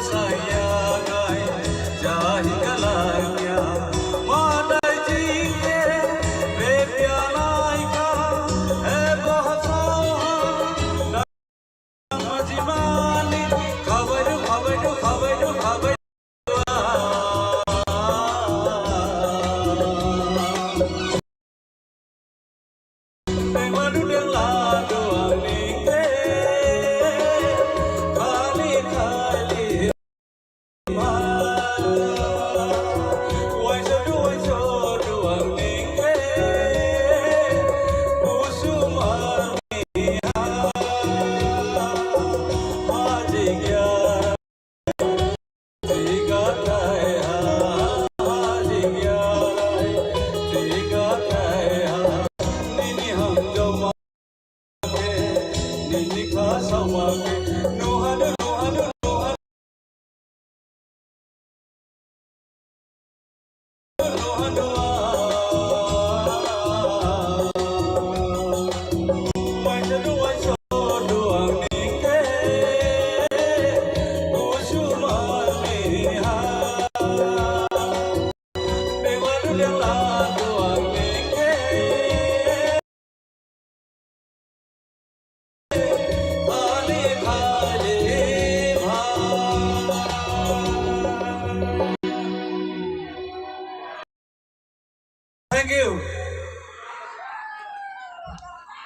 Sayang, Thank you.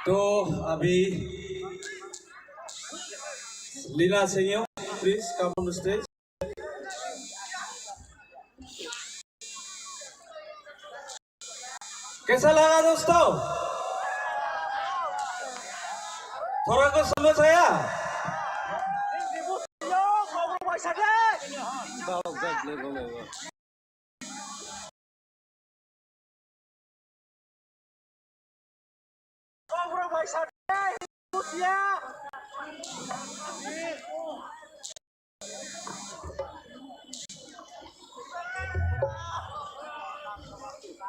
तो अभी Leela Singh please come on stage. कैसा लगा दोस्तों? थोड़ा कुछ समझ आया?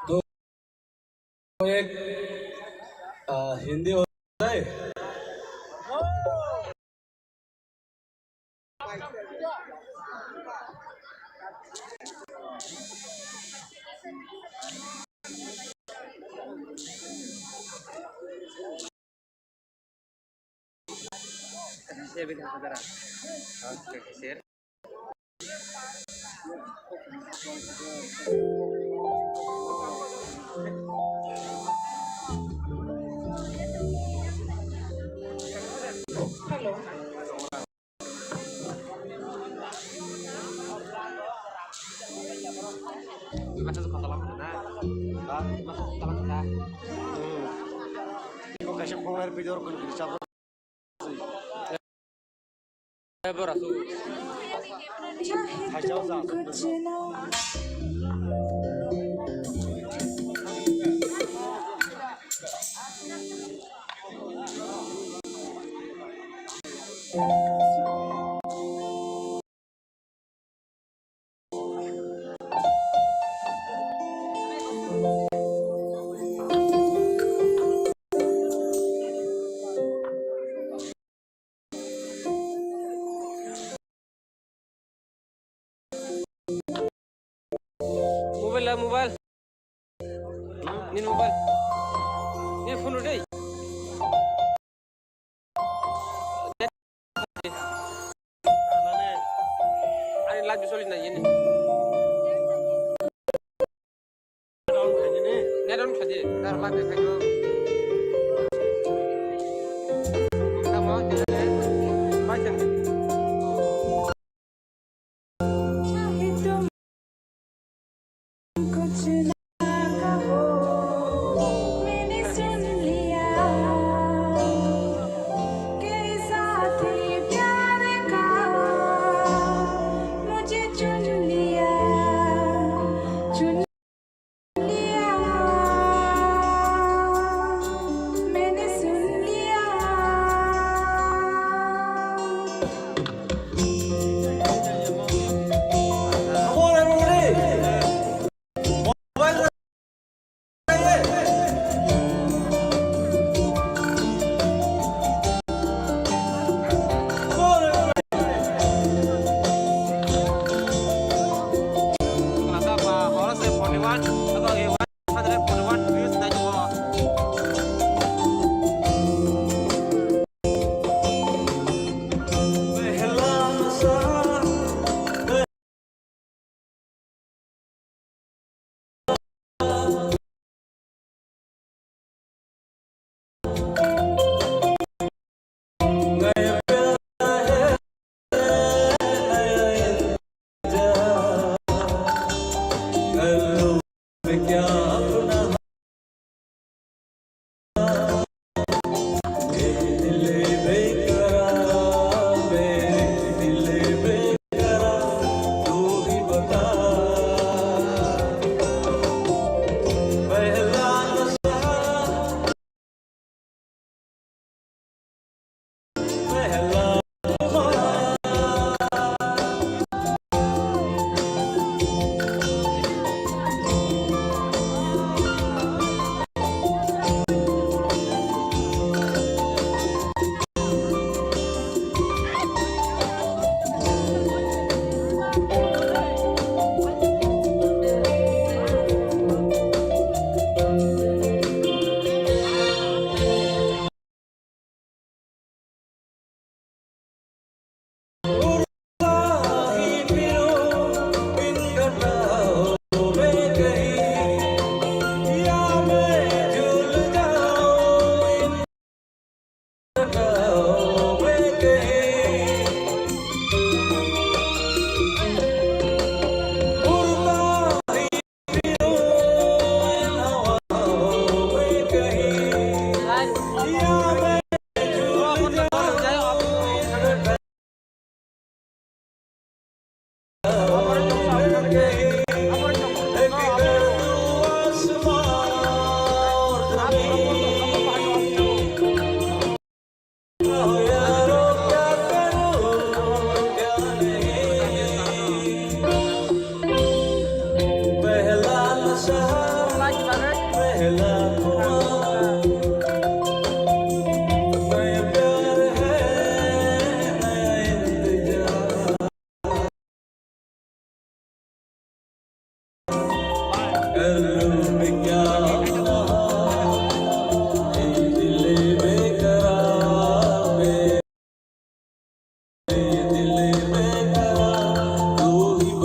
तो एक हिंदी होता है. Mobile. Ini mobile. Ini phone udah. Ada lagi solid nanya ini. Down saja. Dar lagi kayu. Kamu jalan. Macam ni.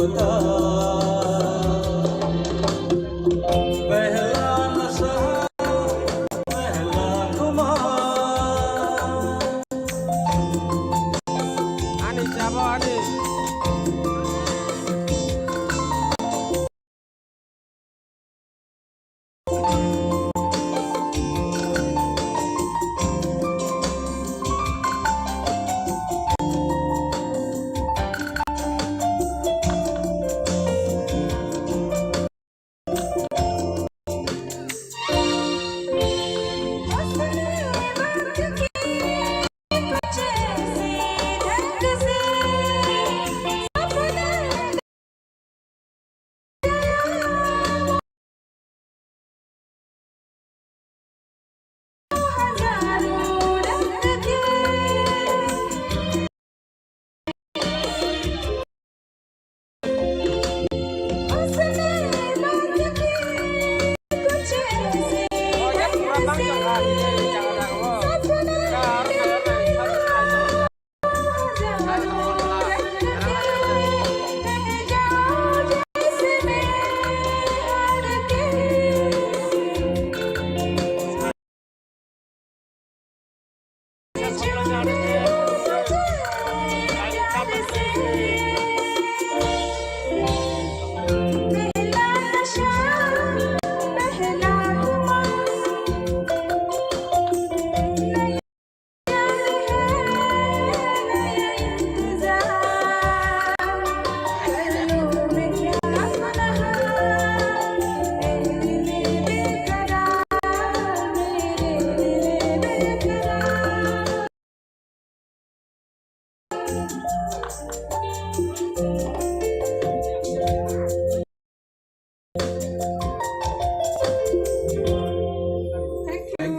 बता पहला नशा पहला खुमार Ani siapa ani? Thank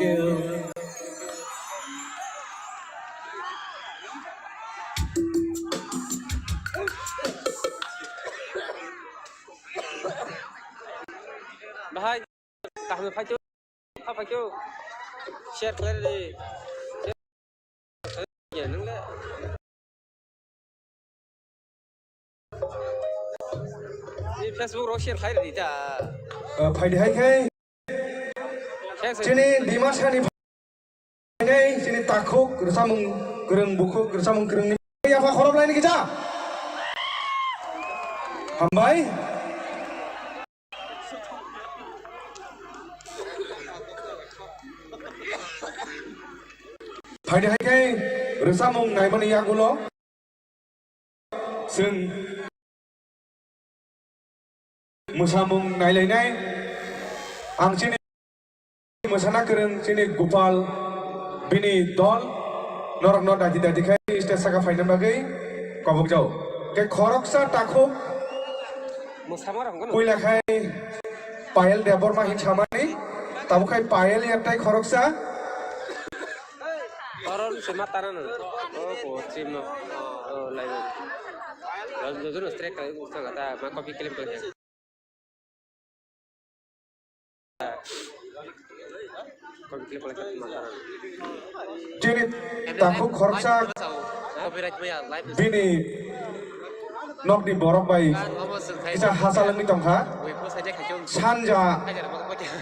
you. Bahai, kami fajo, apa fajo? Share kalian di. Ya, nenglah. Di Facebook ro share kalian di dah. फाइदहायखाय जोंनि डिमासानि फायनाय जोंनि ताखुक ग्रोसामुं गोरों बुखुक ग्रोसामुं गोरोंनि आफा खरबलायनि गेजा हामबाय फाइदहायखाय ग्रोसामुं नायमानि आगुल' जों मोसामुं नायलायनाय आं जोंनि मोसाना गोरों जोंनि गोपाल बिनि दल नरक दाखि दाखिखाय स्टेज साखा फायनो बागै कबक जाव के खरकसा ताखुक पयलाखाय पायल देबरमा हिंसामानि ताबुखाय पायल यारताय खरकसा Orang semataran, oh, cimo, oh, lain. Lalu tu nusrek kalau kita kata, mak kopi kirim kerja. Kopi kirim kerja semataran. Jadi takut khorsa bini nok di borok bay isa hasalang ni tongha sanja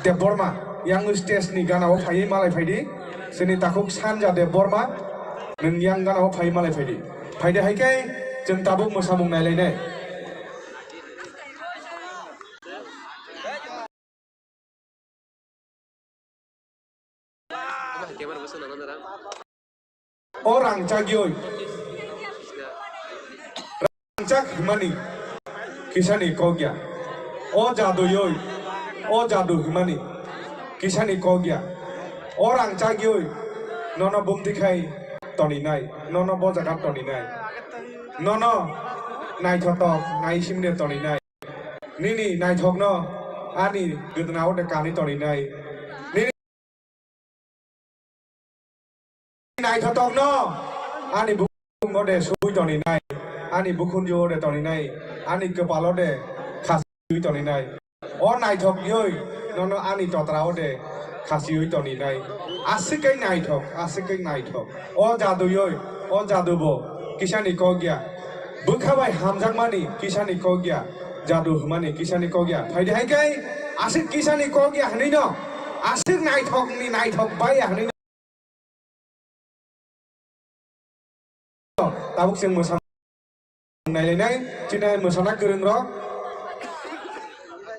de borma yang stage ni gana o phai malai phaidi sini takuk sanja de borma nung yang gana o phai malai phaidi phaide haikai जों Tabuk मोसामुं नायलायनाय orang cagioi rancak himani kisani kogya o jaduyoi o jadu himani kisani kogya orang cagioi nono bumtikai toninai nono bojakat toninai nono nai thotok nai simne toninai nini nai thokno ani gudnao de kani toninai nai thotok no ani bukung ode sui toninai ani bukun jo de toninai ani kepalo de khasi toninai o nai thok yoi nono ani totrao de khasi toninai asikai nai thok o jadu yoi o jadu bo kisani kogya Bukabai hamjak mani kisani kogya jadu mani kisani kogya phai de hai kai asik kisani kogya hani no asik nai thok bai hani no tabuk sing musam nai nai china musana kereng ro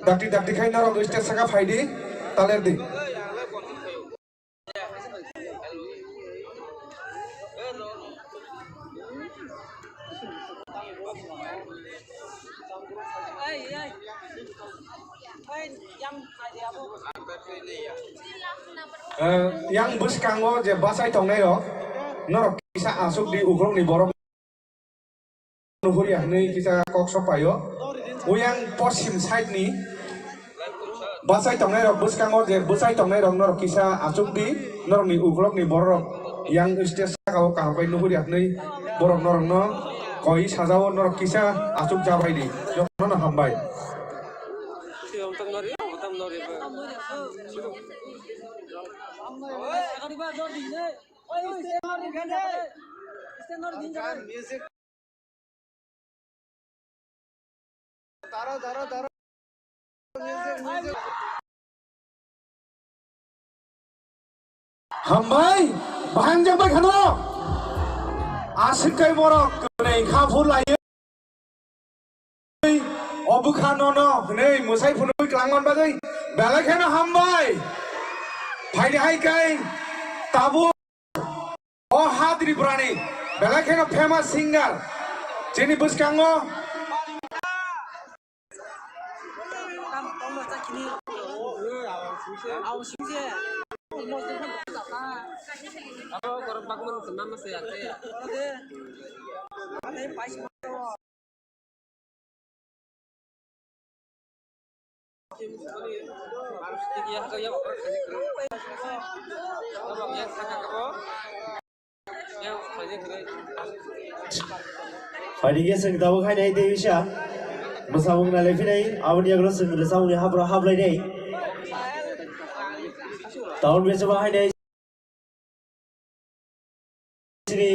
dakti khai na ro stage saka phai di taler di yang bus kango je basai tongnai ro norok kisa asuk di ukrong ni borok nuhuri ahni kisa kok sopayo uyang posim side ni basai tongnai ro bus kango je basai tongnai ro norok kisa asuk di norok ni ukrong ni borok yang stage kau kahapai nuhuri ahni borok norok no koi sajao norok kisa asuk jabai di jokno na hambai Hambai, bahan jambai khano. Asik kai borok nei khapur layo. Obuka nono nei musai phunui klangon bagai. Belai khano hambai. Phai de hai kai tabu. Oh hadri brani. Belai khano famous singer. Jenny Buskango. Pagi seng tahu kan ini Dewisha, bersama dengan Levinai, awalnya kalau seng bersama dengan Hablai ini, tahun biasa bahai ini, sini,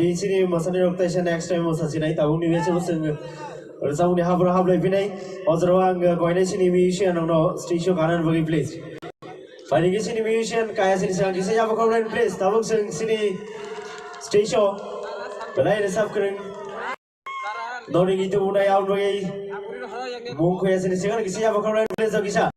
di sini masa ni rotation next time masa sini tahu ni biasa berseng bersama ni Hablai Vinai, ozrawang kau ini sini musician orang stage kanan bagi place. Pagi sini musician kaya sini sekarang kisah apa kau lain place, tahu sini stage belai resap kering. Dori itu udah yang bagi mungkin kaya sini sekarang kisah apa kau lain place atau kisah.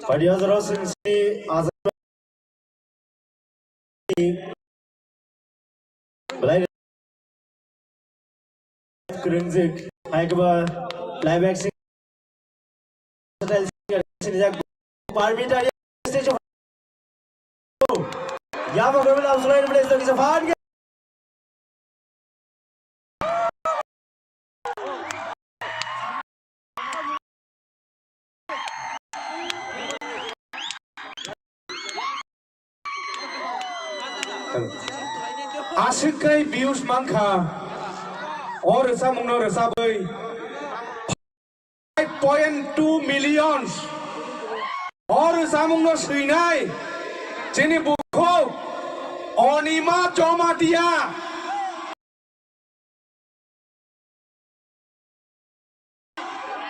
Pada azrar sini azar belai kerengzik, hai keba live action sini jak parmita dia stage ya bagai mana azrar place tu kisah faham ke? Asikai bius mangka. Or samung no resabui. 5.2 millions. Or samung no suinai. Jeni bukho. Onima joma dia.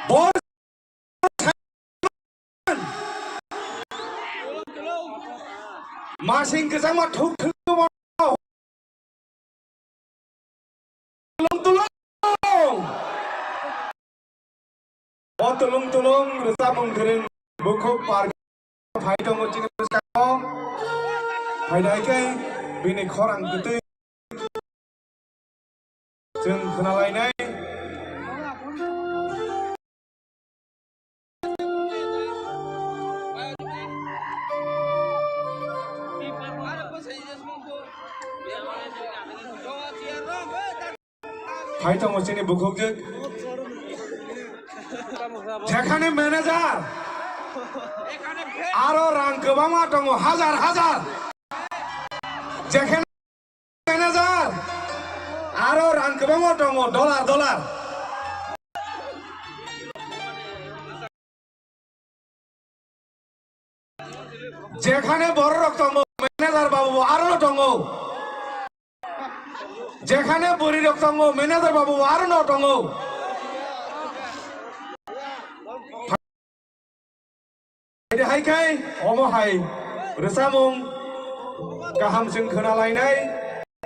Bos. Masing kesama thuk thuk mau. Tolong resah menggereng buku par phai dong cini sekarang phai dai kai bini khorang gitu jeng kenalai nai phai dong cini buku jeng যেখানে manager আরো রাং গোবাংমা দङ হাজার হাজার যেখানে manager আরো রাং গোবাংমা দङ dollar dollar যেখানে বড় rock দङ manager বাবু আরো দङ যেখানে বুড়ি রক দङ ম্যানেজার বাবু আরো দङ hai kai omo hai resamung kaham jeng khenalai nai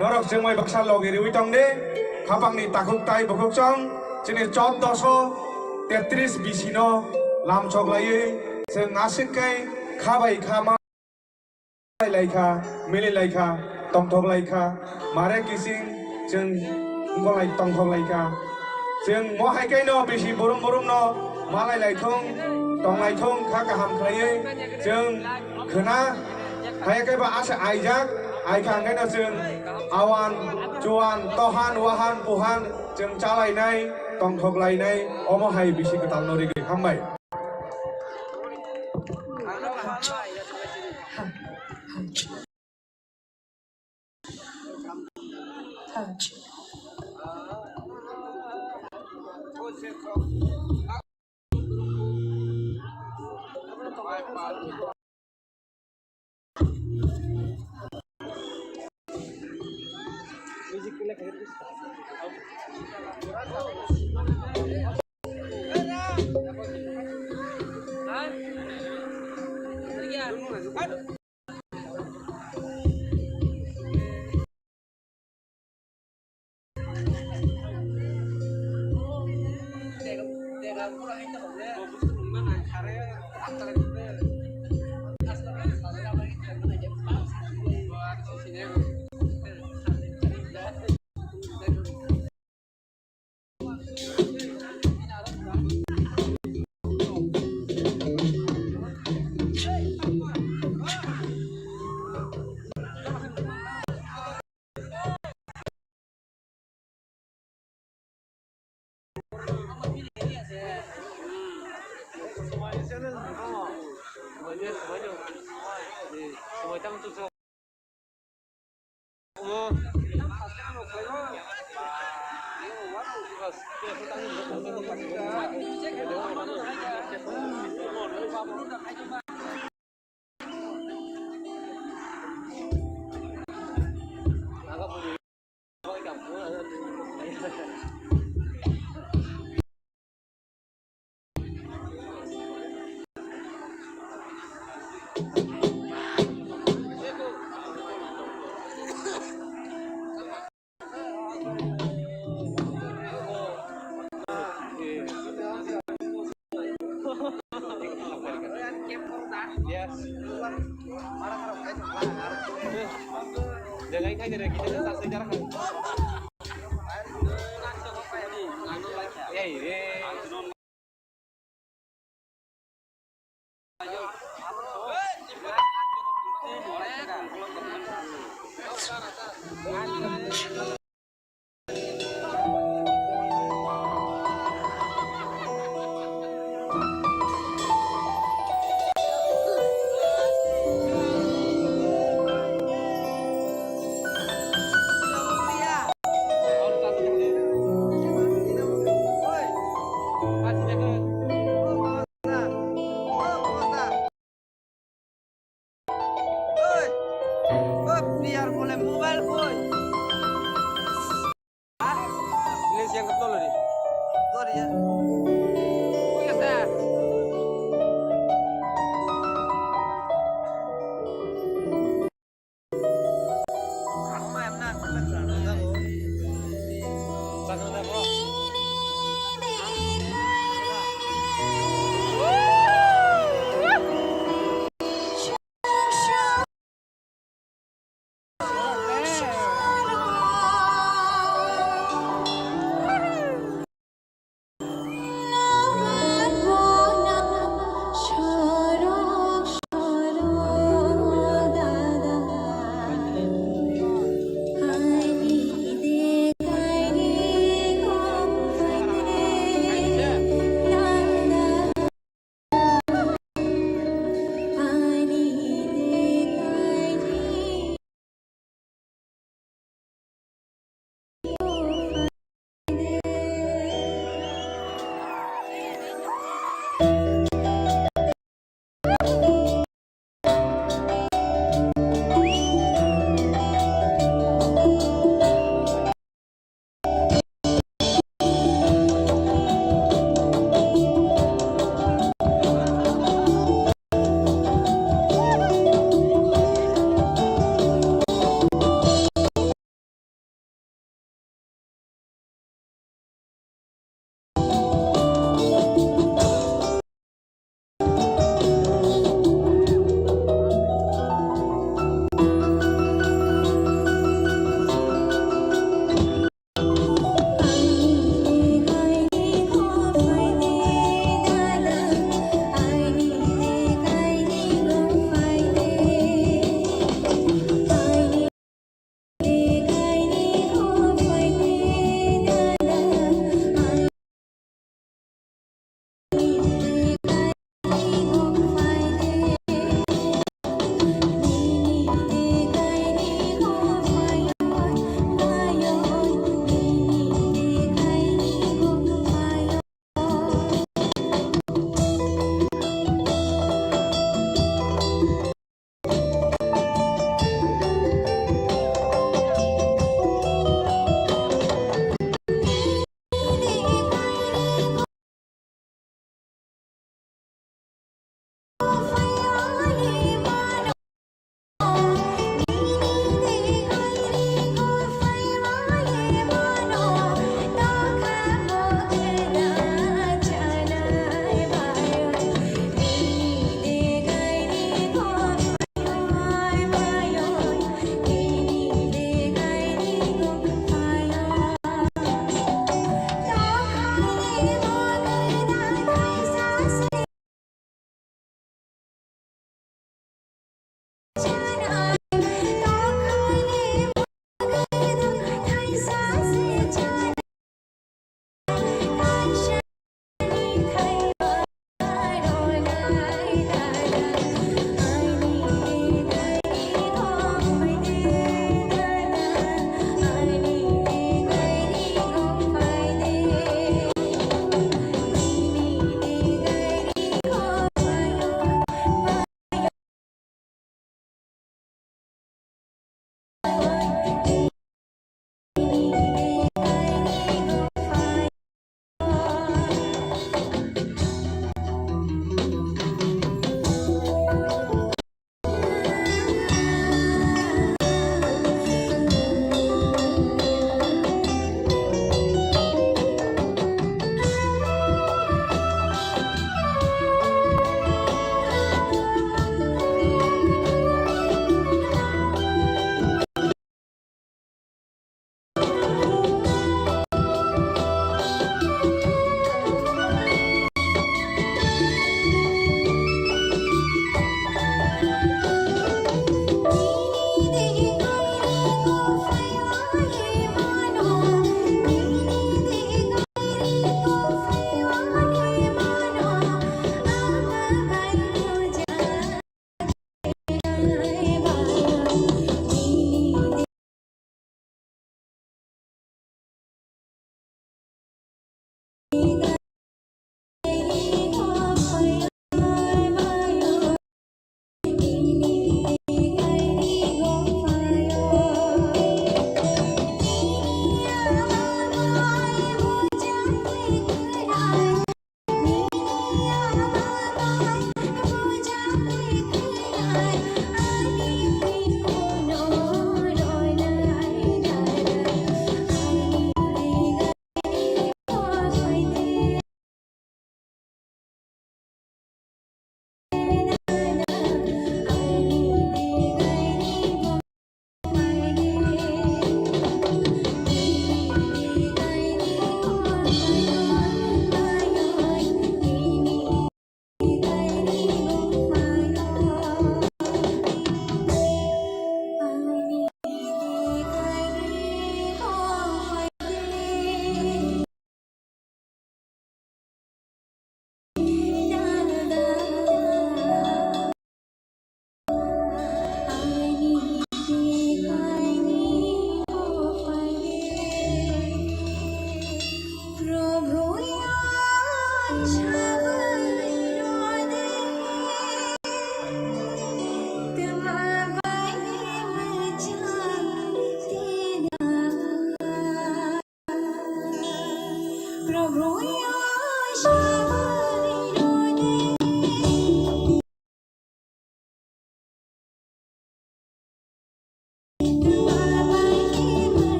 norok jeng mai baksa logiri uitong de khapang ni takuk tai bokok chong jeni 1433 bisino lam choklai jeng asik kai khabai khama laika mili laika tongthok laika mare kising jeng ngolai tongthok laika jeng mo hai kai no bisi borum borum no malai laithong Tonglai thong khá cả hàm khai chừng khna hay cái bà ase aijak ai khang cái nào chừng awan chuan tohan wahan puhan chừng cha lai nay tong thok lai nay omo hay bisi ketal nori ge hambai Jangan kayak dari kita tak sejarah kan. Ya ini.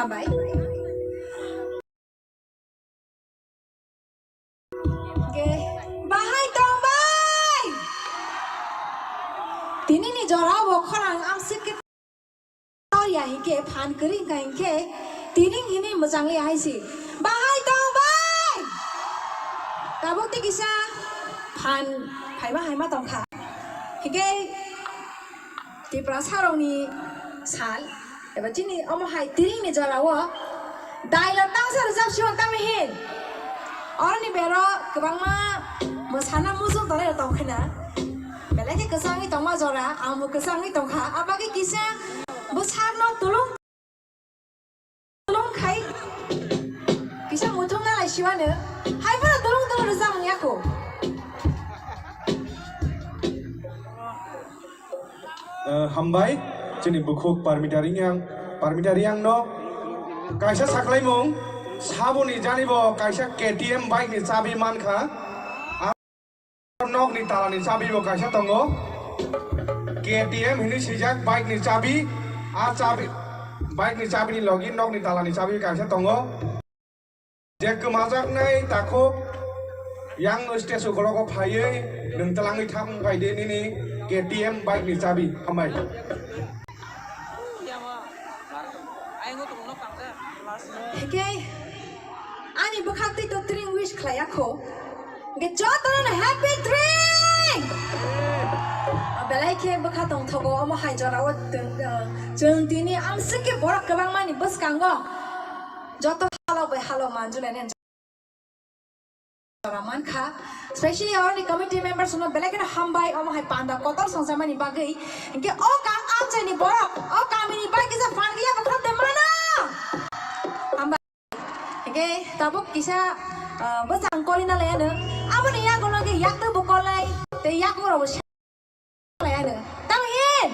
Hambai. Okay. Bahai tong bai. Tini ni jora wo khorang am sikit ya hike phan kering ka hike tini ini mojang le hai si. Bahai tong bai. Tabuk ti kisa phan hai ma tong kha. Hike ti prasarong ni sal एबा जिनी अम high तिरिंग ने जलावो दाइला तांसा रजाब सिवन तामे हेन और नि बेरो गोबांमा मोसाना मुजुं तले तंखना बेलाके गोसांगि तंमा जरा आमु गोसांगि तंखा आबागे किसा बोसारनो तुलुं खाइ किसा मुथुं नालाय सिवानो हाइफोरा तुलुं रजाब याको हामबाय जोंनि बुखुक पारमिटारि आंनो कायसा साख्लायमुं साबुनि जानिबो कायसा KTM बाइक नि चाबि मानखा नक नि तालानि चाबिबो कायसा दंगो KTM हिनि सिजाक बाइक नि चाबि आ चाबि बाइक नि चाबिनि लगी नक नि तालानि चाबि कायसा दंगो जे गोमाजाकनाय ताखौ यां स्टेज उखलको फायै नोंतलाङै थाम गायदेनि KTM बाइक नि चाबि हामबाय Heke, ani bakati to drink wish klayako. Get jotan happy drink. Belai ke bakatong thogo amo hai jora wat jeng tini am sike borak kabang mani bus kango. Joto halo be halo manjule nen. Raman kha, especially all the committee members uno belai ke hambai amo hai panda kotor songsa mani bagai. Ke o kang am chani borak, o kamini bagi sa fangia bakat mana. Okay, tabuk kisah besang kolina lene. Apa ni yang kau lagi yak tu bukolai, te yak mula bos lene. Tangin.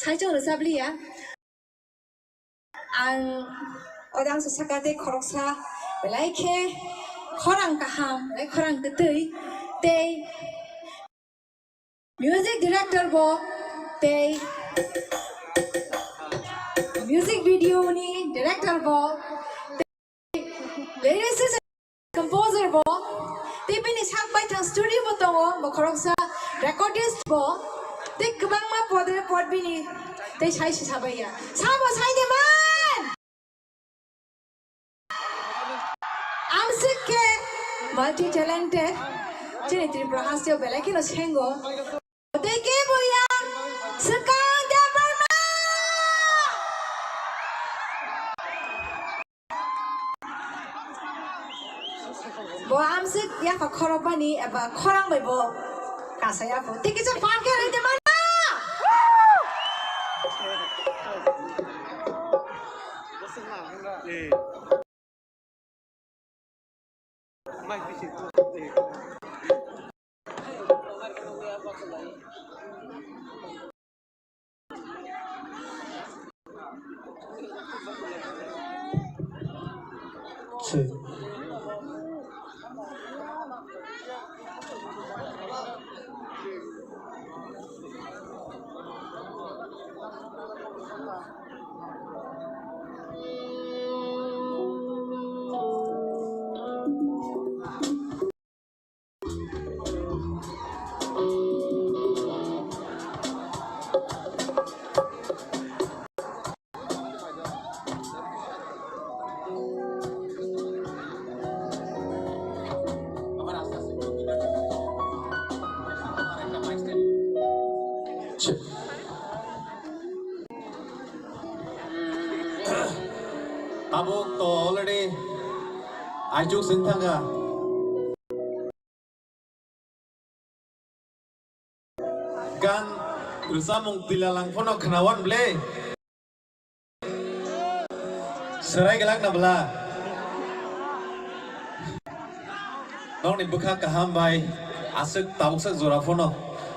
사이정 르사블리야 안 어당 수사가데 거럭사 벨라이케 커랑 가함 커랑 뜨뜨이 때 뮤직 디렉터 보 때 뮤직 비디오니 디렉터 보 lyrics composer बो तेपिनि साकबाय थां studio बो दङ बो खरकसा recordist बो ते गोबां मा पदे पदबिनि ते साइसे साबाया साबो साइदेमान आमसिके मल्टी टैलेंटेड जेने त्रिपुरा हास्यो बेलाकिनो सेंगो ते के बोया सकां bo amsik ya ka khorobani aba khorang bai bo kasaya bo tiki cha pan ke rede mana Abok to already ajuk sentanga kan rusamung tilalang fono kenawan ble serai gelak na bela nong ni buka kaham bai asuk tabuk zora fono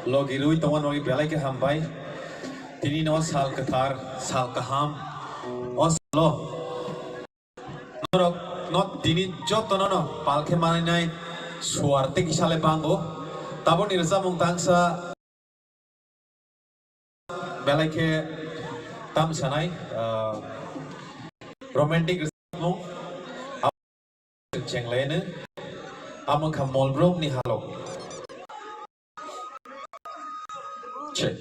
logi rui tongan logi belai ke ham bai tini no sal ketar sal kaham oslo not dini joto no palke mani nai suarte kisale bango tabon irsa mung tangsa belai ke tam sanai romantic mung cheng lene amang khamol brom ni halo check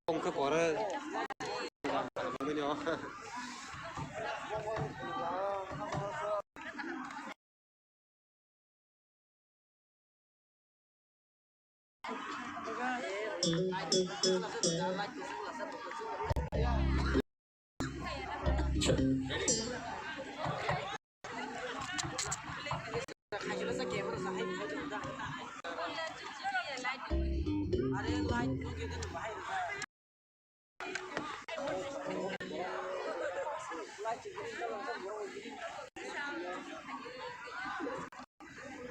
không có bỏ ra với nhau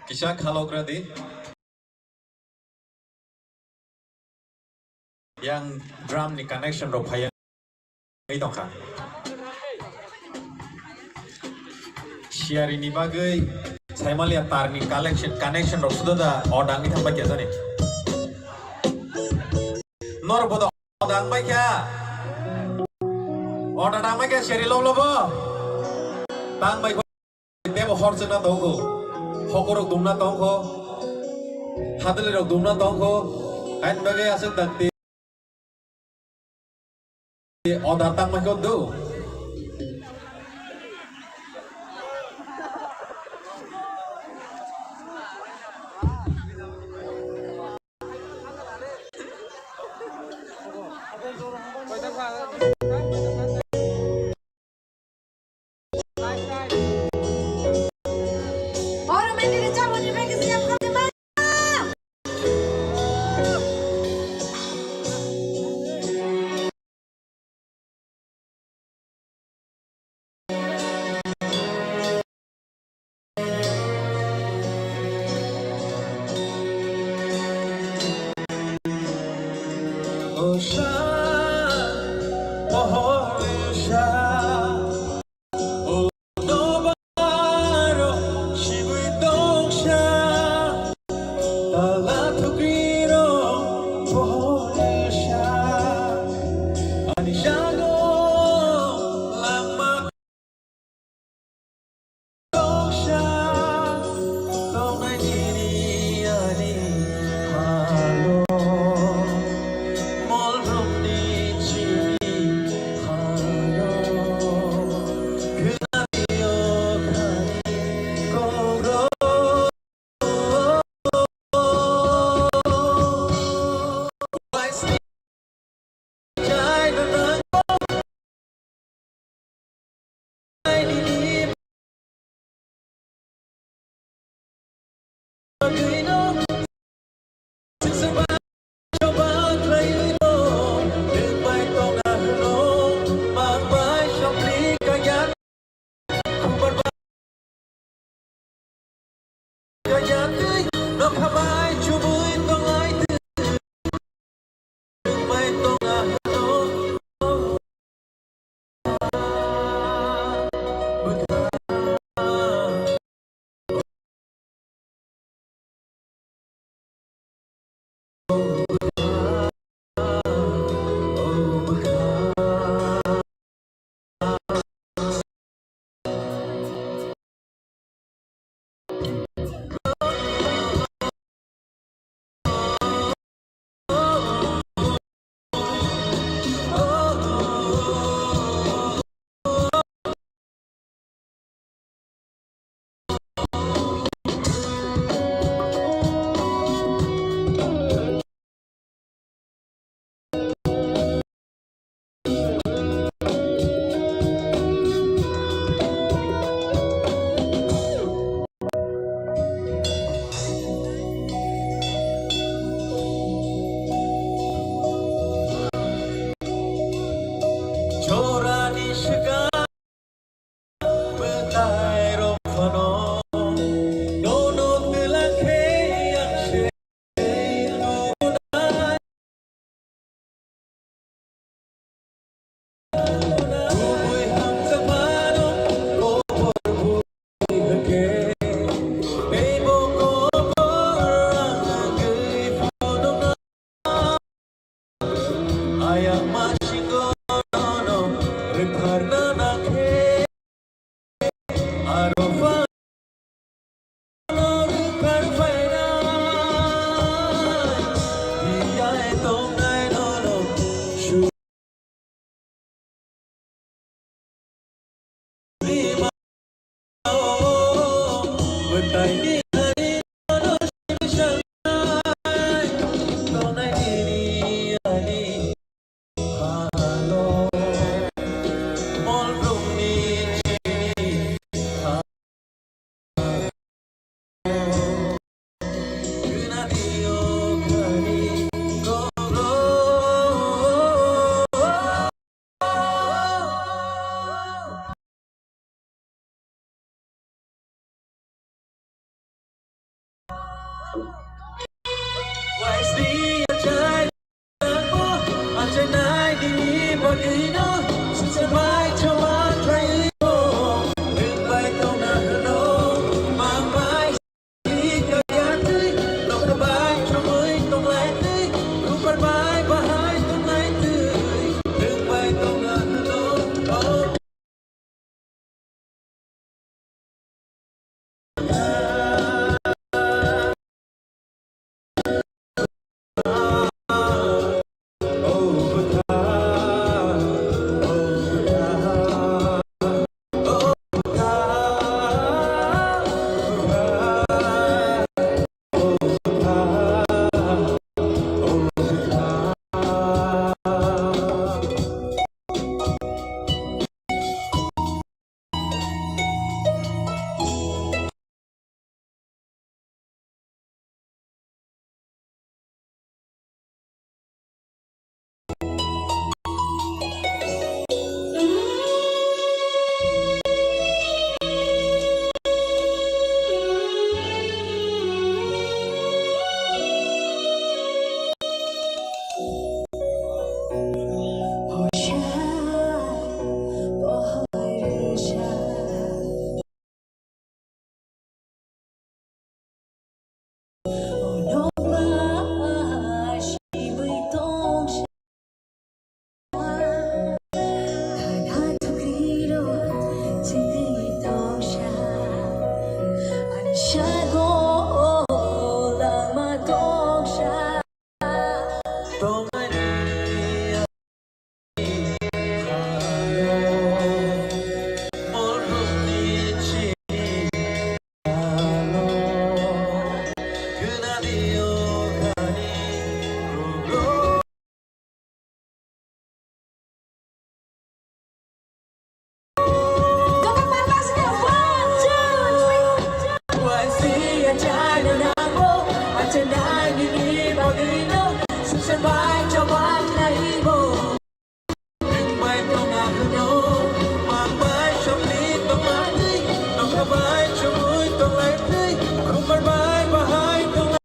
Kisah kalau gradi yang drum ni connection ro phayan ei tong kha share ini bagai saimalia tar ni connection ro sudah odang ni thamba kya jane nor bodo odang bai kya odang bai kya share lo bo tang bai debo horse na dogo Hokorok dumna tongko, hadalirok dumna tongko, ain bagai asuk dakti, odatang makot do. nai ni ni bagi no sukses bai cho ban nai bo ring bai to na no mang bai cho ni to mai ni no ka bai cho mui to lai ni không bai bai ba hai to lai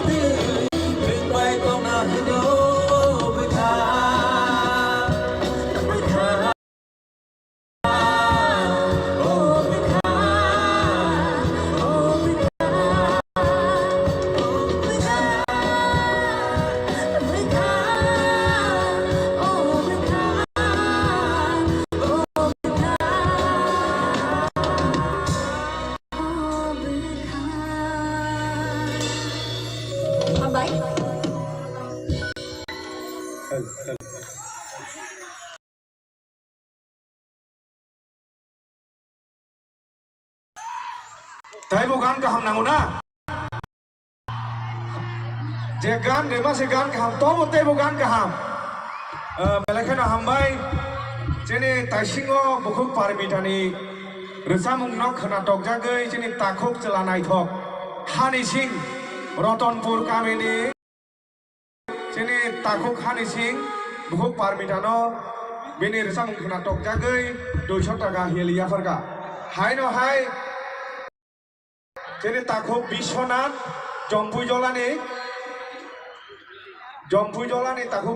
ni ring bai to na no bai kha Bye. Tapi bukan kaham nanguna. Je gan de masih gan kaham, to bote bukan kaham. Belakang hambai, jadi taisingo bukuk parmitani, resamung nok kena tok jagai, jadi takuk celanai tok. Hani sing, Rotonpur kami ini, jadi takuk hani sing, bukuk parmitano, bini resamung kena tok jagai, 200 taka helia farga. Hai no hai. Jadi takut Biswanath Jompuy Jolani takut